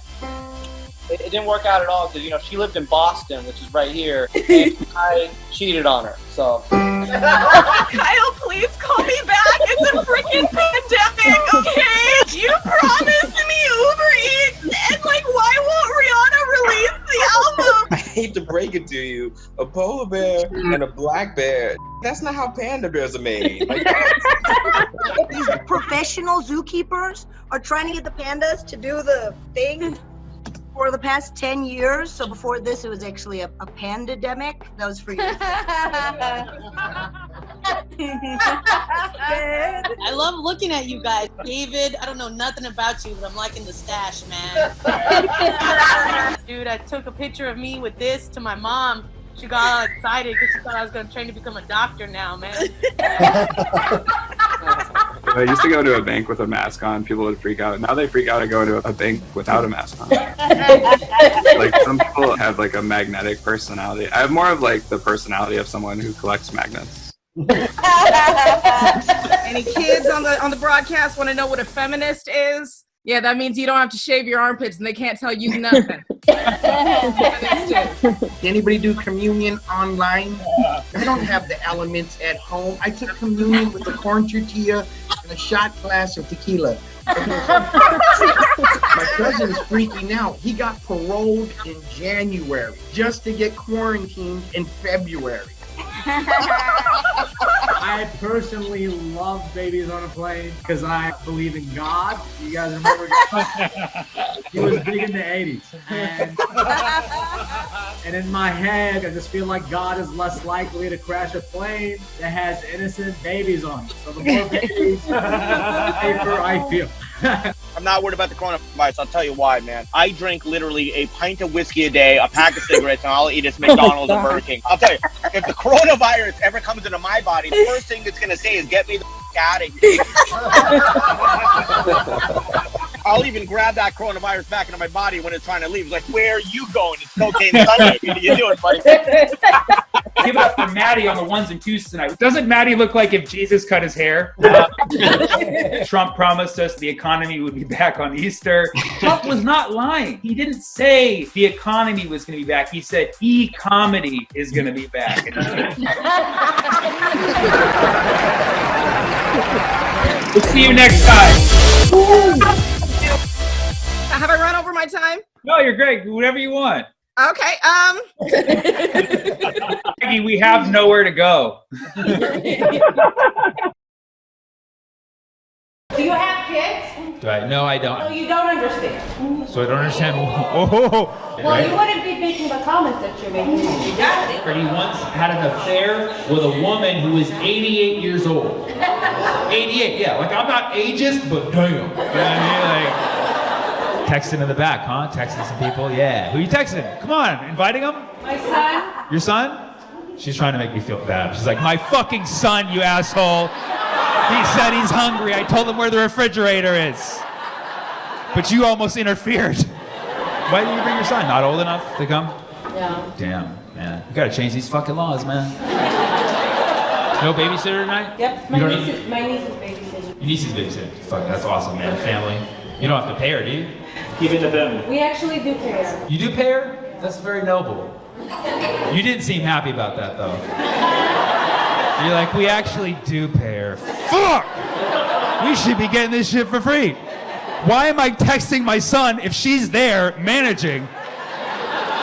It didn't work out at all because, you know, she lived in Boston, which is right here, and I cheated on her, so. Kyle, please call me back. It's a freaking pandemic, okay? You promised me Uber Eats, and like, why won't Rihanna release the album? I hate to break it to you, a polar bear and a black bear, that's not how panda bears are made. Like, these professional zookeepers are trying to get the pandas to do the thing for the past 10 years. So before this, it was actually a pandademic. That was for you. I love looking at you guys. David, I don't know nothing about you, but I'm liking the stash, man. Dude, I took a picture of me with this to my mom. She got all excited because she thought I was going to train to become a doctor now, man. I used to go to a bank with a mask on. People would freak out. Now they freak out to go to a bank without a mask on. Like some people have like a magnetic personality. I have more of like the personality of someone who collects magnets. Any kids on the broadcast want to know what a feminist is? Yeah, that means you don't have to shave your armpits and they can't tell you nothing. Anybody do communion online? I don't have the elements at home. I took communion with a corn tortilla and a shot glass of tequila. My cousin is freaking out. He got paroled in January just to get quarantined in February. I personally love Babies on a Plane because I believe in God. You guys remember? He was big in the 80s. And in my head, I just feel like God is less likely to crash a plane that has innocent babies on it. So the more babies, the safer I feel. I'm not worried about the coronavirus. I'll tell you why, man. I drink literally a pint of whiskey a day, a pack of cigarettes, and all I eat is McDonald's and Burger King. I'll tell you, if the coronavirus ever comes into my body, the first thing it's going to say is, get me the out of here. I'll even grab that coronavirus back into my body when it's trying to leave. It's like, where are you going? It's Cocaine Sunday. What are you doing, buddy? Give it up for Maddie on the ones and twos tonight. Doesn't Maddie look like if Jesus cut his hair? Trump promised us the economy would be back on Easter. Trump was not lying. He didn't say the economy was going to be back. He said e-comedy is going to be back. We'll see you next time. Have I run over my time? No, you're great. Whatever you want. Okay, Maggie, we have nowhere to go. Do you have kids? No, I don't. No, you don't understand. So I don't understand. Oh, Well, you wouldn't be making the comments that you're making if you got it. He once had an affair with a woman who was 88 years old. 88, yeah. Like, I'm not ageist, but damn. You know what I mean? Like, texting in the back, huh? Texting some people, yeah. Who you texting? Come on, inviting them? My son. Your son? She's trying to make me feel bad. She's like, my fucking son, you asshole. He said he's hungry. I told him where the refrigerator is. But you almost interfered. Why didn't you bring your son? Not old enough to come? No. Damn, man. You gotta change these fucking laws, man. No babysitter tonight? Yep, my niece is babysitting. Your niece is babysitting. Fuck, that's awesome, man. Family. You don't have to pay her, do you? Keep it in the family. We actually do pay her. You do pay her? That's very noble. You didn't seem happy about that, though. You're like, we actually do pay her. Fuck! We should be getting this shit for free. Why am I texting my son if she's there managing?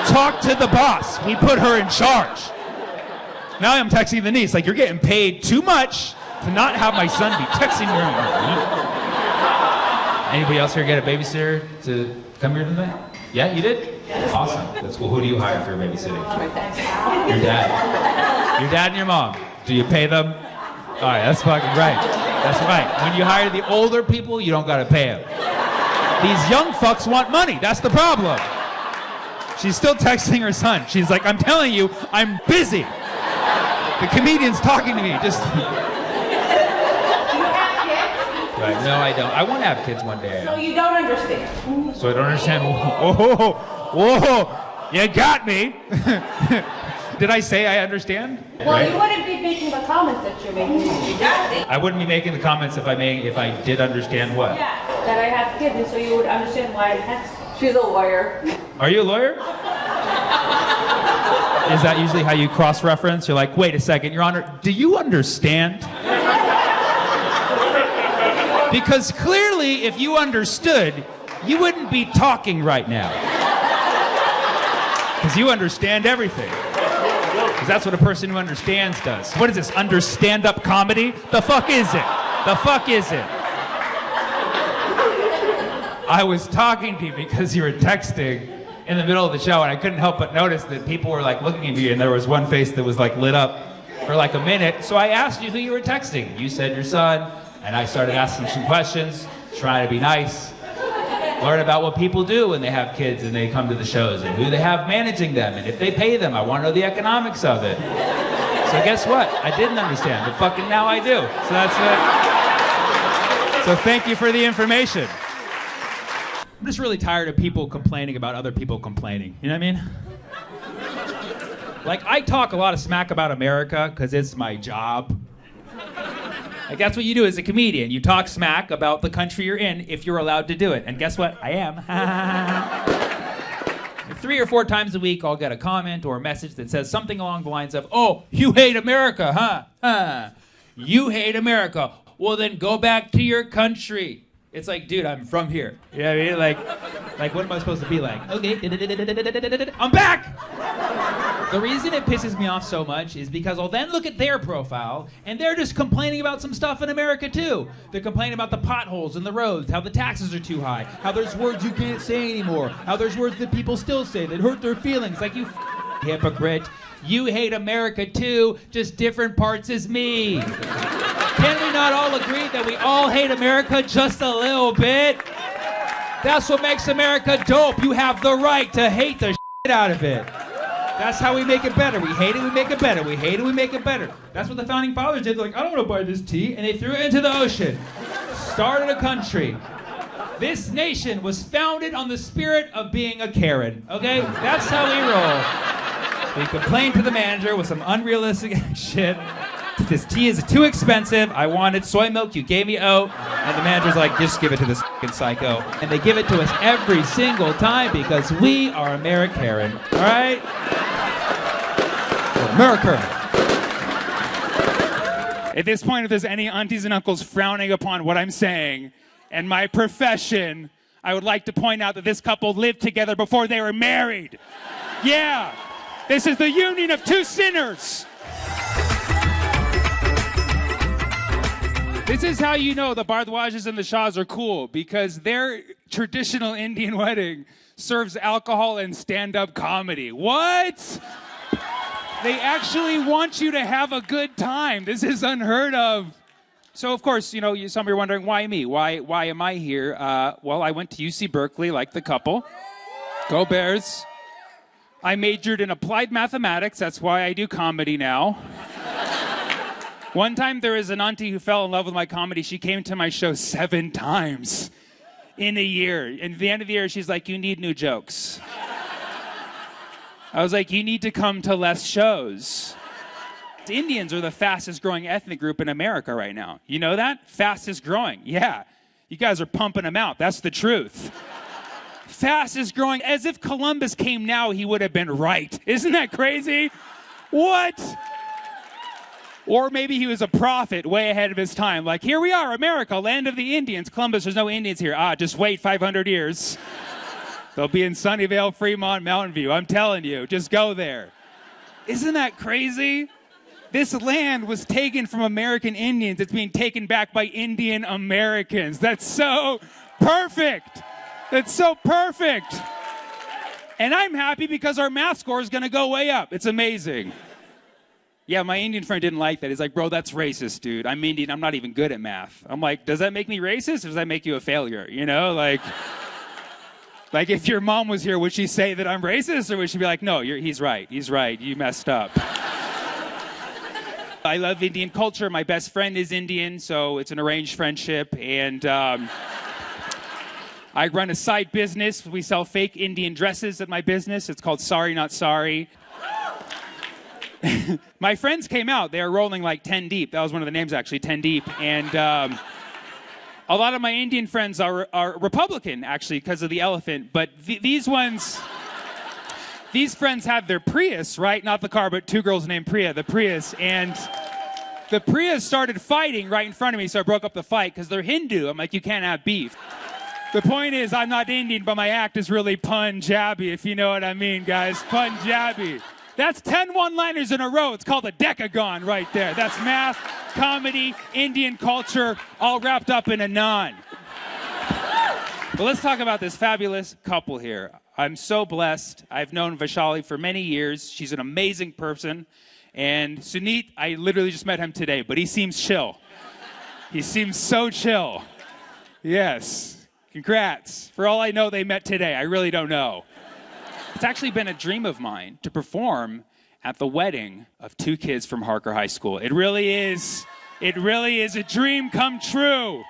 Talk to the boss. We put her in charge. Now I'm texting the niece, like, you're getting paid too much to not have my son be texting her. Anybody else here get a babysitter to come here tonight? Yeah, you did? Awesome. That's cool. Who do you hire for your babysitting? Your dad. Your dad and your mom. Do you pay them? All right, that's fucking right. That's right. When you hire the older people, you don't gotta pay them. These young fucks want money. That's the problem. She's still texting her son. She's like, I'm telling you, I'm busy. The comedian's talking to me. Just. Right. No, I don't. I want to have kids one day. So you don't understand. So I don't understand. Whoa, whoa, you got me. Did I say I understand? Well, right? you wouldn't be making the comments that you're making. I wouldn't be making the comments if I did understand what. Yeah, that I have kids, and so you would understand why I text. She's a lawyer. Are you a lawyer? Is that usually how you cross-reference? You're like, wait a second, Your Honor, do you understand? Because clearly, if you understood, you wouldn't be talking right now. Because you understand everything. Because that's what a person who understands does. What is this, stand-up comedy? The fuck is it? The fuck is it? I was talking to you because you were texting in the middle of the show, and I couldn't help but notice that people were like looking at me, and there was one face that was like lit up for like a minute. So I asked you who you were texting. You said your son, and I started asking some questions, trying to be nice, learn about what people do when they have kids and they come to the shows, and who they have managing them, and if they pay them. I want to know the economics of it. So guess what? I didn't understand, but fucking now I do. So that's it. So thank you for the information. I'm just really tired of people complaining about other people complaining. You know what I mean? Like, I talk a lot of smack about America because it's my job. Like, that's what you do as a comedian. You talk smack about the country you're in if you're allowed to do it. And guess what? I am. 3 or 4 times a week, I'll get a comment or a message that says something along the lines of, oh, you hate America, huh? You hate America. Well, then go back to your country. It's like, dude, I'm from here. You know what I mean? Like, what am I supposed to be like? Okay, I'm back! The reason it pisses me off so much is because I'll then look at their profile, and they're just complaining about some stuff in America, too. They're complaining about the potholes in the roads, how the taxes are too high, how there's words you can't say anymore, how there's words that people still say that hurt their feelings. Like, you hypocrite. You hate America, too, just different parts as me. Can we not all agree that we all hate America just a little bit? That's what makes America dope. You have the right to hate the shit out of it. That's how we make it better. We hate it, we make it better. We hate it, we make it better. That's what the founding fathers did. They're like, I don't want to buy this tea. And they threw it into the ocean. Started a country. This nation was founded on the spirit of being a Karen. Okay? That's how we roll. We complained to the manager with some unrealistic shit. This tea is too expensive. I wanted soy milk. You gave me oat. And the manager's like, just give it to this fucking psycho. And they give it to us every single time because we are American. All right? America. At this point, if there's any aunties and uncles frowning upon what I'm saying and my profession, I would like to point out that this couple lived together before they were married. Yeah. This is the union of two sinners. This is how you know the Bhardwajas and the Shahs are cool, because their traditional Indian wedding serves alcohol and stand-up comedy. What? They actually want you to have a good time. This is unheard of. So, of course, you know, some are wondering, why me? Why am I here? Well, I went to UC Berkeley like the couple. Go Bears. I majored in applied mathematics. That's why I do comedy now. One time there was an auntie who fell in love with my comedy. She came to my show 7 times in a year. And at the end of the year, she's like, you need new jokes. I was like, you need to come to less shows. Indians are the fastest growing ethnic group in America right now. You know that? Fastest growing. Yeah. You guys are pumping them out. That's the truth. Fastest growing. As if Columbus came now, he would have been right. Isn't that crazy? What? Or maybe he was a prophet way ahead of his time. Like, here we are, America, land of the Indians. Columbus, there's no Indians here. Just wait 500 years. They'll be in Sunnyvale, Fremont, Mountain View. I'm telling you, just go there. Isn't that crazy? This land was taken from American Indians. It's being taken back by Indian Americans. That's so perfect. That's so perfect. And I'm happy because our math score is going to go way up. It's amazing. Yeah, my Indian friend didn't like that. He's like, bro, that's racist, dude. I'm Indian. I'm not even good at math. I'm like, does that make me racist or does that make you a failure? You know, like if your mom was here, would she say that I'm racist or would she be like, no, he's right. He's right. You messed up. I love Indian culture. My best friend is Indian, so it's an arranged friendship. And I run a side business. We sell fake Indian dresses at my business. It's called Sorry Not Sorry. My friends came out. They were rolling like 10 deep. That was one of the names, actually, 10 deep. And a lot of my Indian friends are Republican, actually, because of the elephant. But these friends have their Prius, right? Not the car, but 2 girls named Priya, the Prius. And the Prius started fighting right in front of me, so I broke up the fight because they're Hindu. I'm like, you can't have beef. The point is, I'm not Indian, but my act is really Punjabi, if you know what I mean, guys. Punjabi. That's 10 one-liners in a row. It's called a decagon right there. That's math, comedy, Indian culture, all wrapped up in a naan. But let's talk about this fabulous couple here. I'm so blessed. I've known Vaishali for many years. She's an amazing person. And Suneet, I literally just met him today, but he seems chill. He seems so chill. Yes. Congrats. For all I know, they met today. I really don't know. It's actually been a dream of mine to perform at the wedding of 2 kids from Harker High School. It really is a dream come true.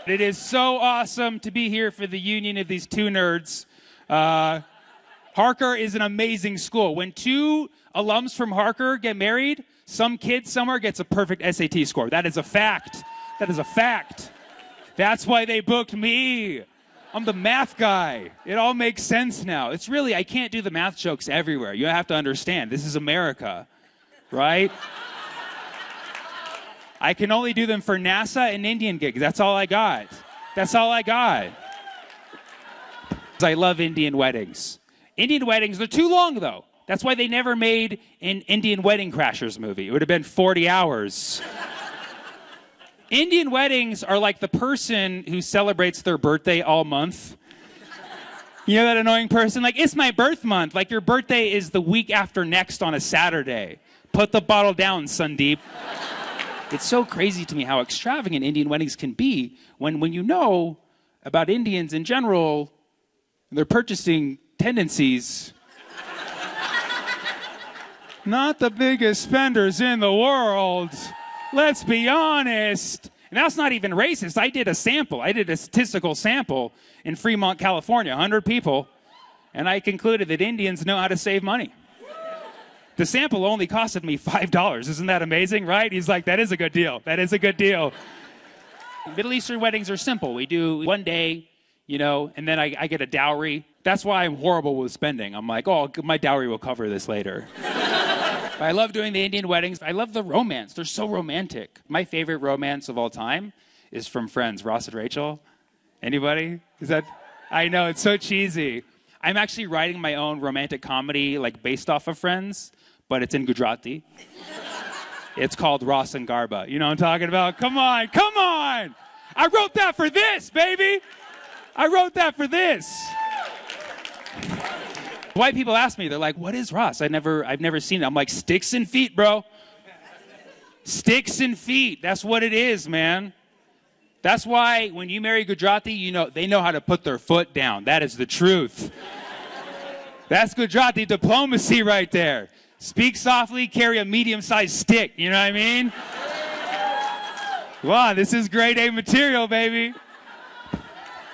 It is so awesome to be here for the union of these 2 nerds. Harker is an amazing school. When 2 alums from Harker get married, some kid somewhere gets a perfect SAT score. That is a fact. That is a fact. That's why they booked me. I'm the math guy. It all makes sense now. It's really, I can't do the math jokes everywhere. You have to understand, this is America, right? I can only do them for NASA and Indian gigs. That's all I got. That's all I got. I love Indian weddings. Indian weddings, they're too long, though. That's why they never made an Indian Wedding Crashers movie. It would have been 40 hours. Indian weddings are like the person who celebrates their birthday all month. You know that annoying person? Like, it's my birth month. Like, your birthday is the week after next on a Saturday. Put the bottle down, Sandeep. It's so crazy to me how extravagant Indian weddings can be when you know about Indians in general, their purchasing tendencies. Not the biggest spenders in the world. Let's be honest. And that's not even racist. I did a statistical sample in Fremont, California, 100 people, and I concluded that Indians know how to save money. The sample only costed me $5. Isn't that amazing, right? He's like, that is a good deal. That is a good deal. Middle Eastern weddings are simple. We do one day, you know, and then I get a dowry. That's why I'm horrible with spending. I'm like, oh, my dowry will cover this later. I love doing the Indian weddings. I love the romance. They're so romantic. My favorite romance of all time is from Friends, Ross and Rachel. Anybody? I know, it's so cheesy. I'm actually writing my own romantic comedy, like based off of Friends, but it's in Gujarati. It's called Ross and Garba. You know what I'm talking about? Come on, come on! I wrote that for this, baby! I wrote that for this. White people ask me, they're like, what is Ross? I've never seen it. I'm like, sticks and feet, bro. Sticks and feet. That's what it is, man. That's why when you marry Gujarati, you know, they know how to put their foot down. That is the truth. That's Gujarati diplomacy right there. Speak softly, carry a medium-sized stick. You know what I mean? Wow, this is grade A material, baby.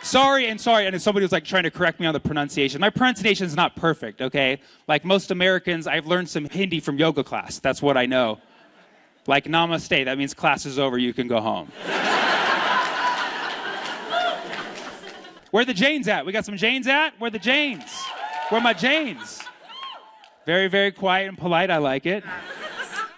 Sorry, and somebody was like trying to correct me on the pronunciation. My pronunciation is not perfect, okay? Like most Americans, I've learned some Hindi from yoga class. That's what I know. Like namaste, that means class is over, you can go home. Where the Janes at? We got some Janes at? Where the Janes? Where my Janes? Very, very quiet and polite, I like it.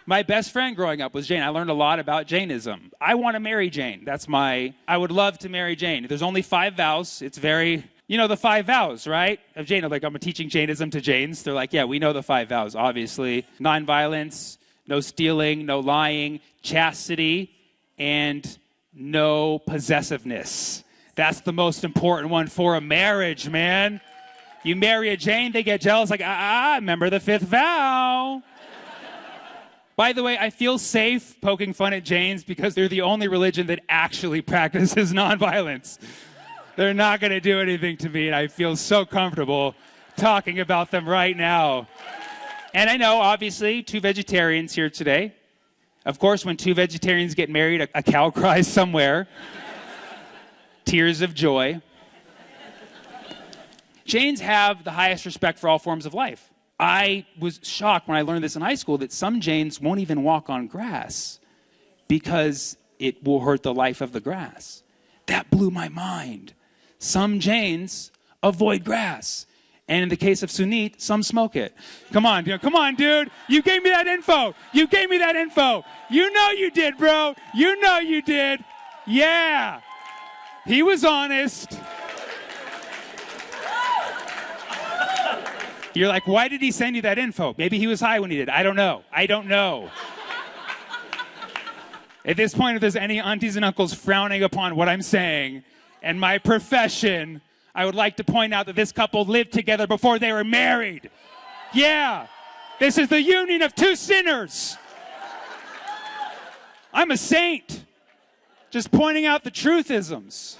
My best friend growing up was Jane. I learned a lot about Jainism. I want to marry Jane. I would love to marry Jane. There's only 5 vows. It's very, you know the 5 vows, right? Of Jane, like I'm teaching Jainism to Janes. They're like, yeah, we know the 5 vows, obviously. Nonviolence, no stealing, no lying, chastity, and no possessiveness. That's the most important one for a marriage, man. You marry a Jain, they get jealous, like, remember the 5th vow. By the way, I feel safe poking fun at Jains because they're the only religion that actually practices nonviolence. They're not going to do anything to me, and I feel so comfortable talking about them right now. And I know, obviously, 2 vegetarians here today. Of course, when 2 vegetarians get married, a cow cries somewhere. Tears of joy. Jains have the highest respect for all forms of life. I was shocked when I learned this in high school that some Jains won't even walk on grass because it will hurt the life of the grass. That blew my mind. Some Jains avoid grass. And in the case of Sunit, some smoke it. Come on, dude. You gave me that info. You know you did, bro. You know you did. Yeah. He was honest. You're like, why did he send you that info? Maybe he was high when he did. I don't know. At this point, if there's any aunties and uncles frowning upon what I'm saying and my profession, I would like to point out that this couple lived together before they were married. Yeah. This is the union of 2 sinners. I'm a saint. Just pointing out the truthisms.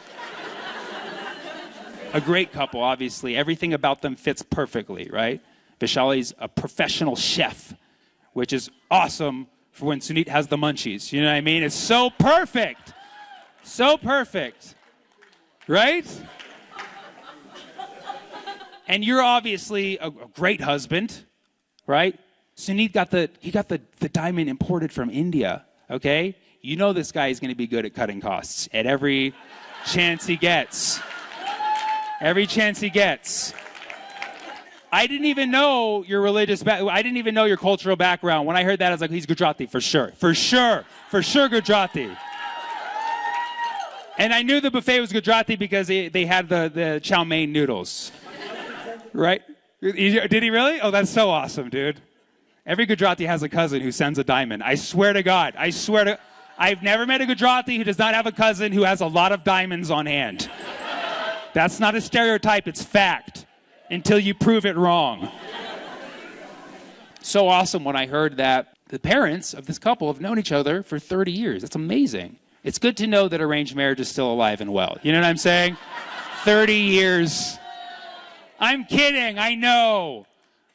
A great couple, obviously. Everything about them fits perfectly, right? Vishali's a professional chef, which is awesome for when Sunit has the munchies. You know what I mean? It's so perfect. So perfect. Right? And you're obviously a great husband, right? Sunit got the diamond imported from India, okay? You know this guy is going to be good at cutting costs at every chance he gets. Every chance he gets. I didn't even know your I didn't even know your cultural background. When I heard that, I was like, he's Gujarati, for sure. For sure Gujarati. And I knew the buffet was Gujarati because they had the chow mein noodles. Right? Did he really? Oh, that's so awesome, dude. Every Gujarati has a cousin who sends a diamond. I swear to God. I've never met a Gujarati who does not have a cousin who has a lot of diamonds on hand. That's not a stereotype, it's fact, until you prove it wrong. So awesome when I heard that the parents of this couple have known each other for 30 years. That's amazing. It's good to know that arranged marriage is still alive and well. You know what I'm saying? 30 years. I'm kidding, I know.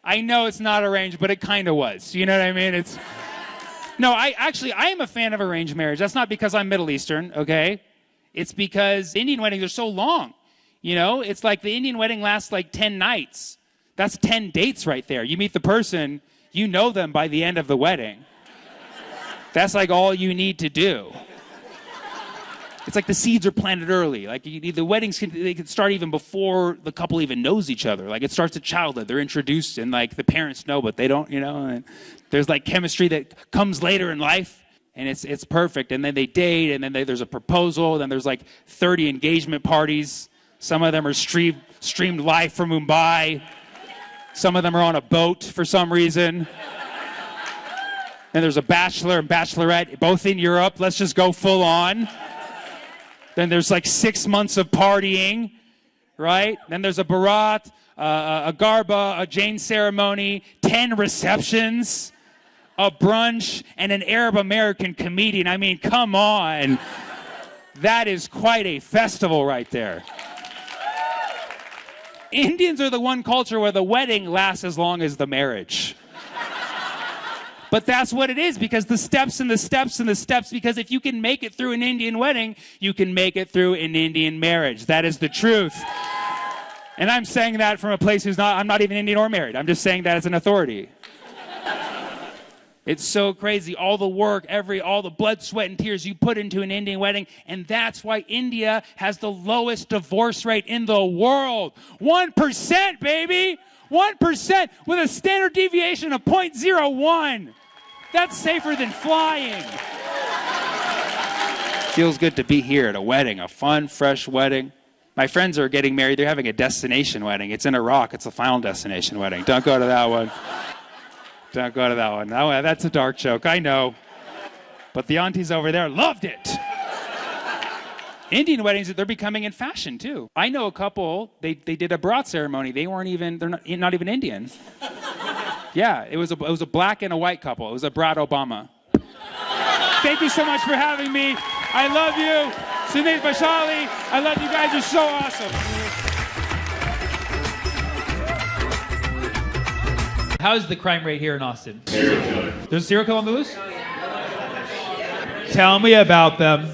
I know it's not arranged, but it kind of was. You know what I mean? No, I am a fan of arranged marriage. That's not because I'm Middle Eastern, okay? It's because Indian weddings are so long. You know, it's like the Indian wedding lasts like 10 nights. That's 10 dates right there. You meet the person, you know them by the end of the wedding. That's like all you need to do. It's like the seeds are planted early. Like the weddings can start even before the couple even knows each other. Like it starts at childhood. They're introduced and like the parents know, but they don't, you know. And there's like chemistry that comes later in life. And it's perfect. And then they date and then there's a proposal. Then there's like 30 engagement parties. Some of them are streamed live from Mumbai. Some of them are on a boat for some reason. And there's a bachelor and bachelorette, both in Europe. Let's just go full on. Then there's like 6 months of partying, right? Then there's a barat, a garba, a Jain ceremony, 10 receptions, a brunch, and an Arab-American comedian. I mean, come on. That is quite a festival right there. Indians are the one culture where the wedding lasts as long as the marriage. But that's what it is, because the steps and the steps and the steps, because if you can make it through an Indian wedding, you can make it through an Indian marriage. That is the truth. And I'm saying that from a place I'm not even Indian or married. I'm just saying that as an authority. It's so crazy. All the work, all the blood, sweat, and tears you put into an Indian wedding. And that's why India has the lowest divorce rate in the world. 1%, baby. 1% with a standard deviation of 0.01. That's safer than flying. Feels good to be here at a wedding, a fun, fresh wedding. My friends are getting married. They're having a destination wedding. It's in Iraq. It's a final destination wedding. Don't go to that one. Don't go to that one. No, that's a dark joke, I know. But the aunties over there loved it. Indian weddings, they're becoming in fashion, too. I know a couple, they did a brat ceremony. They're not even Indian. Yeah, it was a black and a white couple. It was a Barack Obama. Thank you so much for having me. I love you. Sunil Vashali, I love you guys. You're so awesome. How's the crime rate here in Austin? Serial killer. There's a serial killer on the loose? Tell me about them.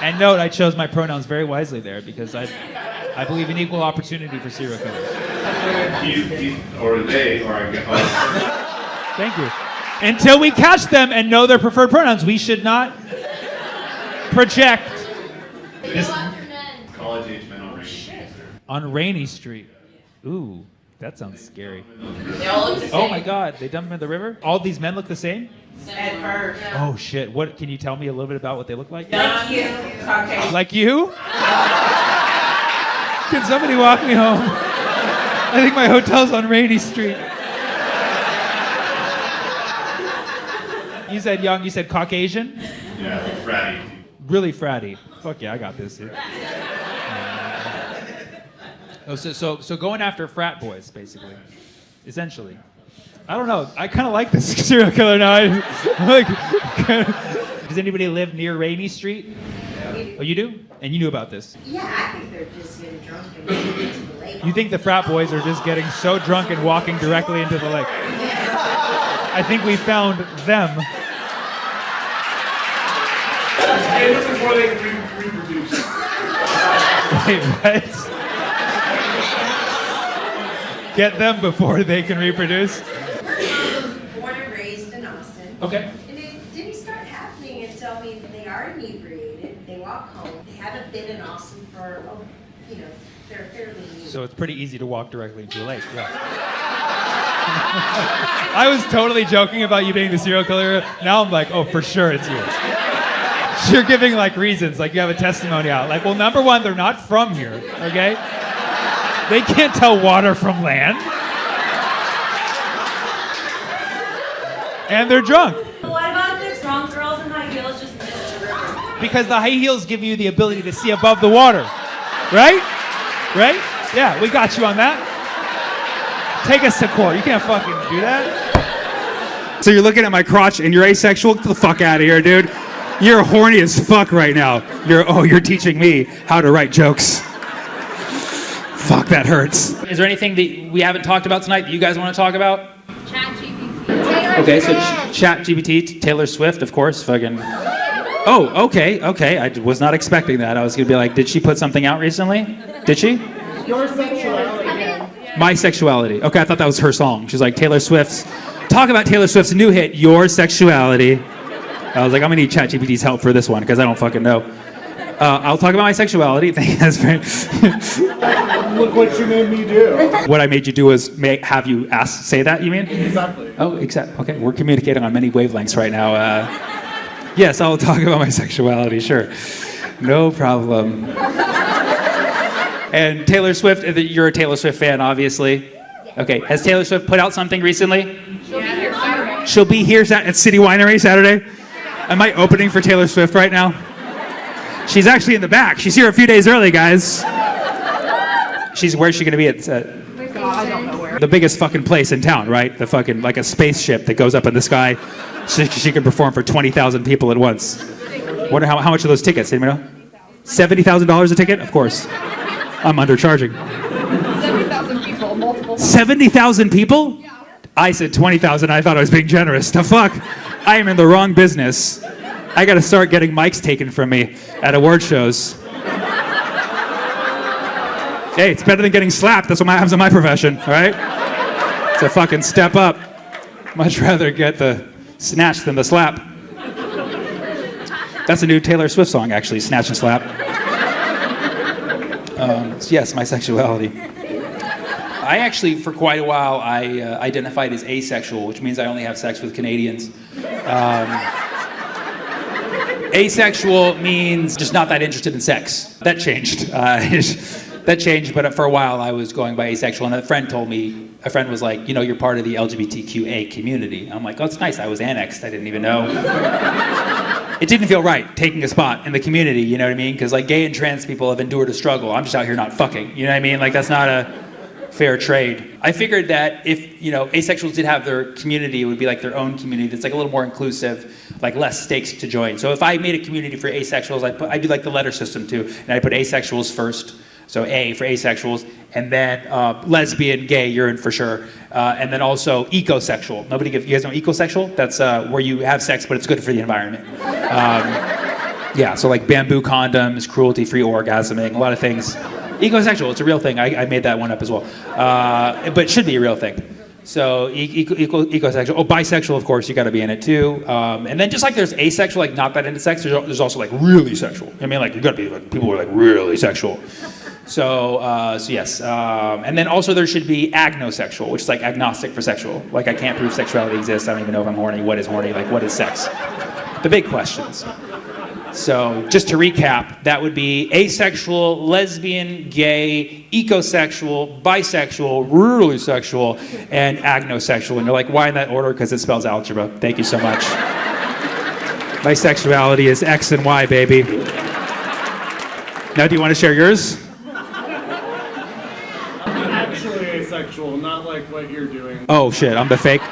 And note, I chose my pronouns very wisely there because I believe in equal opportunity for serial killers. He or they are. Thank you. Until we catch them and know their preferred pronouns, we should not project. College-age men on Rainy Street. On Rainy Street. Ooh, that sounds scary. They all look the same. Oh my God, they dump them in the river? All these men look the same? At first. Oh shit, what, can you tell me a little bit about what they look like? Like you. Caucasian. Like you? Can somebody walk me home? I think my hotel's on Rainy Street. You said young, you said Caucasian? Yeah, fratty. Really fratty. Fuck yeah, I got this, dude. So going after frat boys, basically. Essentially. I don't know. I kind of like this serial killer now. Does anybody live near Rainy Street? Oh, you do? And you knew about this? Yeah, I think they're just getting drunk and walking into the lake. You think the frat boys are just getting so drunk and walking directly into the lake? I think we found them. This is before they can reproduce. Wait, what? Get them before they can reproduce? Born and raised in Austin. Okay. And it didn't start happening until they are inebriated. They walk home. They haven't been in Austin for, they're fairly new. So it's pretty easy to walk directly into a lake. Yeah. I was totally joking about you being the serial killer. Now I'm like, oh, for sure it's you. You're giving like reasons, like you have a testimony out. Like, well, number one, they're not from here, okay? They can't tell water from land. And they're drunk. What about the drunk girls in high heels just missed the river? Because the high heels give you the ability to see above the water. Right? Right? Yeah, we got you on that. Take us to court. You can't fucking do that. So you're looking at my crotch and you're asexual? Get the fuck out of here, dude. You're horny as fuck right now. You're teaching me how to write jokes. Fuck, that hurts. Is there anything that we haven't talked about tonight that you guys want to talk about? ChatGPT. Okay, so ChatGPT, Taylor Swift, of course, fucking. Oh, okay. I was not expecting that. I was gonna be like, did she put something out recently? Did she? Your sexuality. My Sexuality. Okay, I thought that was her song. She's like, Taylor Swift's. Talk about Taylor Swift's new hit, Your Sexuality. I was like, I'm gonna need ChatGPT's help for this one because I don't fucking know. I'll talk about my sexuality. That's very. Look what you made me do. What I made you do was have you say that, you mean? Exactly. Oh, okay. We're communicating on many wavelengths right now. Yes, I'll talk about my sexuality, sure. No problem. And Taylor Swift, you're a Taylor Swift fan, obviously. Okay, has Taylor Swift put out something recently? She'll be here Saturday. She'll be here at City Winery Saturday. Am I opening for Taylor Swift right now? She's actually in the back. She's here a few days early, guys. Where's she gonna be at? I don't know where. The biggest fucking place in town, right? The fucking, like a spaceship that goes up in the sky. She can perform for 20,000 people at once. Wonder how much are those tickets? Anybody know? $70,000 a ticket? Of course. I'm undercharging. 70,000 people, multiple. 70,000 people? I said 20,000. I thought I was being generous. The fuck? I am in the wrong business. I gotta start getting mics taken from me at award shows. Hey, it's better than getting slapped. That's what happens in my profession, all right? It's a fucking step up. Much rather get the snatch than the slap. That's a new Taylor Swift song, actually, Snatch and Slap. So yes, my sexuality. I actually, for quite a while, I identified as asexual, which means I only have sex with Canadians. Asexual means just not that interested in sex. That changed. That changed, but for a while I was going by asexual, and a friend was like, you know, you're part of the LGBTQA community. I'm like, oh, it's nice. I was annexed. I didn't even know. It didn't feel right taking a spot in the community, you know what I mean? Because like gay and trans people have endured a struggle. I'm just out here not fucking, you know what I mean? Like that's not a fair trade. I figured that if, you know, asexuals did have their community, it would be like their own community that's like a little more inclusive, like less stakes to join. So if I made a community for asexuals, I'd do like the letter system too, and I put asexuals first. So A for asexuals, and then lesbian, gay, you're in for sure. And then also ecosexual. You guys know ecosexual? That's where you have sex, but it's good for the environment. Yeah, so like bamboo condoms, cruelty-free orgasming, a lot of things. Ecosexual, it's a real thing. I made that one up as well. But it should be a real thing. So ecosexual. Oh, bisexual, of course, you got to be in it too. And then just like there's asexual, like not that into sex, there's also like really sexual. I mean, like you got to be like people who are like really sexual. So yes. And then also there should be agnosexual, which is like agnostic for sexual. Like I can't prove sexuality exists. I don't even know if I'm horny. What is horny? Like what is sex? The big questions. So just to recap, that would be asexual, lesbian, gay, ecosexual, bisexual, really sexual, and agnosexual. And you're like, why in that order? Because it spells algebra. Thank you so much. My sexuality is X and Y, baby. Now, do you want to share yours? I'm actually asexual, not like what you're doing. Oh shit, I'm the fake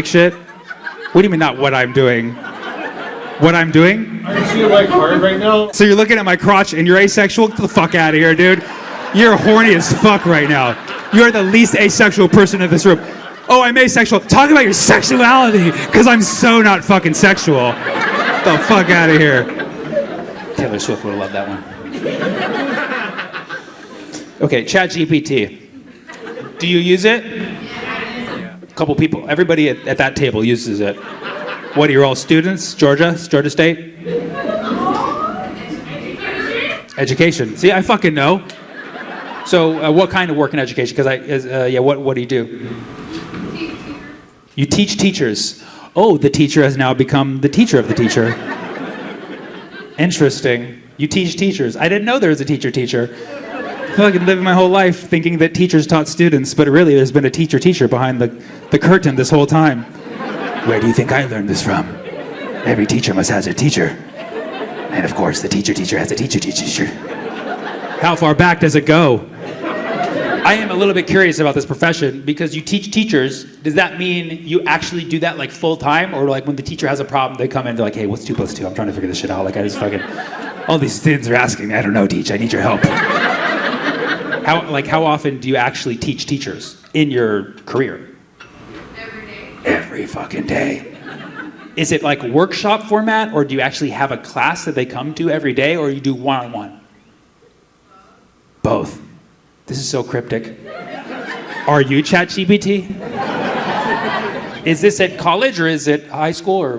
shit? What do you mean not what I'm doing? What I'm doing? Aren't you like hard right now? So you're looking at my crotch and you're asexual? Get the fuck out of here, dude. You're horny as fuck right now. You're the least asexual person in this room. Oh, I'm asexual. Talk about your sexuality, because I'm so not fucking sexual. Get the fuck out of here. Taylor Swift would have loved that one. Okay, ChatGPT. Do you use it? Yeah. A couple people. Everybody at that table uses it. What are you all students? Georgia State? Education. See, I fucking know. So, what kind of work in education? Because what do you do? You teach teachers. Oh, the teacher has now become the teacher of the teacher. Interesting. You teach teachers. I didn't know there was a teacher. I feel like I've lived my whole life thinking that teachers taught students, but really there's been a teacher behind the curtain this whole time. Where do you think I learned this from? Every teacher must have a teacher. And of course, the teacher has a teacher. How far back does it go? I am a little bit curious about this profession because you teach teachers. Does that mean you actually do that like full time? Or like when the teacher has a problem, they come in, they're like, hey, what's 2 + 2? I'm trying to figure this shit out. Like I just fucking, all these students are asking me, I don't know, teach, I need your help. How often do you actually teach teachers in your career? Every fucking day. Is it like workshop format, or do you actually have a class that they come to every day, or you do one-on-one? Both. This is so cryptic. Are you ChatGPT? Is this at college, or is it high school, or?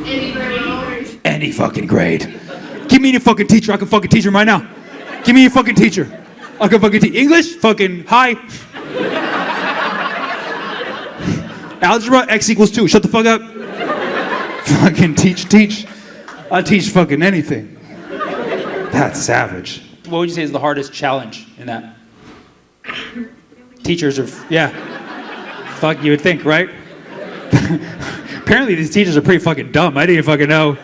Any grade. Any fucking grade. Give me a fucking teacher, I can fucking teach him right now. Give me a fucking teacher. I can fucking teach English, fucking hi. Algebra, X = 2. Shut the fuck up. Fucking teach. I teach fucking anything. That's savage. What would you say is the hardest challenge in that? Teachers are, yeah. Fuck, you would think, right? Apparently these teachers are pretty fucking dumb. I didn't fucking know.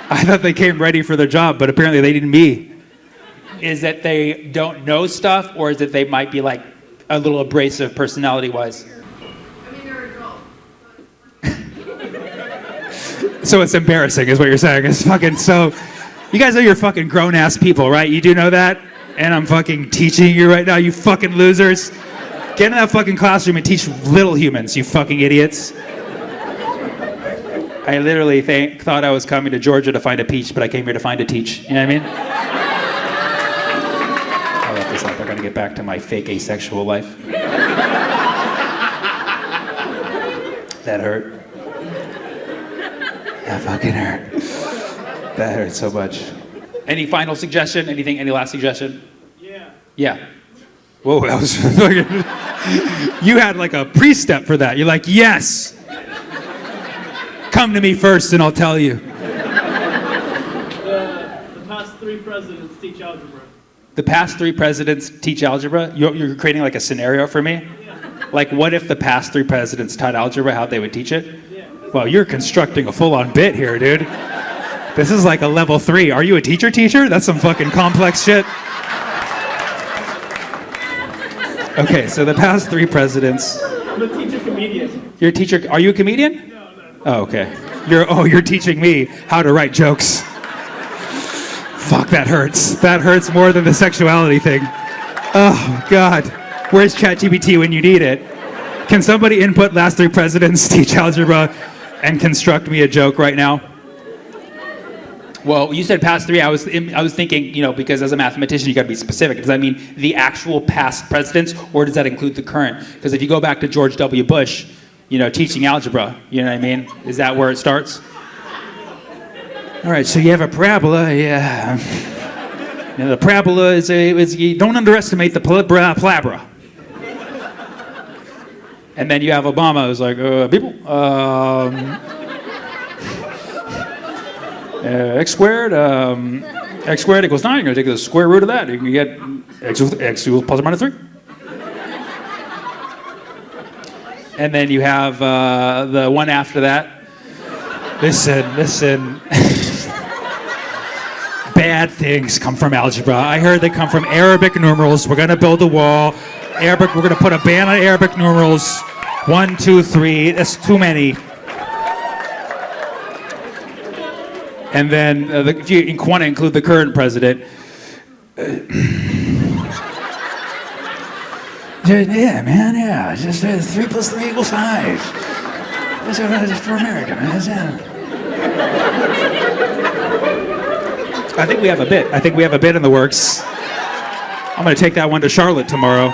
I thought they came ready for their job, but apparently they didn't be. Is that they don't know stuff, or is that they might be like a little abrasive personality-wise? So it's embarrassing is what you're saying. It's fucking so... You guys know you're fucking grown-ass people, right? You do know that? And I'm fucking teaching you right now, you fucking losers. Get in that fucking classroom and teach little humans, you fucking idiots. I literally thought I was coming to Georgia to find a peach, but I came here to find a teach. You know what I mean? I'll let this up. I gotta get back to my fake asexual life. That hurt. That fucking hurt. That hurt so much. Any final suggestion? Anything? Any last suggestion? Yeah. Whoa, that was fucking... You had like a pre-step for that. You're like, yes! Come to me first and I'll tell you. The past 3 presidents teach algebra. The past 3 presidents teach algebra? You're creating like a scenario for me? Like, what if the past 3 presidents taught algebra, how they would teach it? Well, you're constructing a full-on bit here, dude. This is like a level 3. Are you a teacher? That's some fucking complex shit. Okay, so the past 3 presidents. I'm a teacher comedian. You're a teacher. Are you a comedian? No. Oh, okay. You're teaching me how to write jokes. Fuck, that hurts. That hurts more than the sexuality thing. Oh, God. Where's ChatGPT when you need it? Can somebody input last 3 presidents teach algebra and construct me a joke right now? Well, you said past 3. I was thinking, because as a mathematician, you got to be specific. Does that mean the actual past presidents, or does that include the current? Because if you go back to George W. Bush, teaching algebra, you know what I mean? Is that where it starts? All right, so you have a parabola. Yeah. The parabola is you don't underestimate the palabra. And then you have Obama, who's like, people. X squared equals 9. You're going to take the square root of that. You can get x equals plus or minus 3. And then you have the one after that. Listen. Bad things come from algebra. I heard they come from Arabic numerals. We're going to build a wall. We're going to put a ban on Arabic numerals. 1, 2, 3. That's too many. And then, if you want to include the current president, yeah, man, yeah, just 3 plus 3 equals 5. That's for America, man. I think we have a bit in the works. I'm going to take that one to Charlotte tomorrow.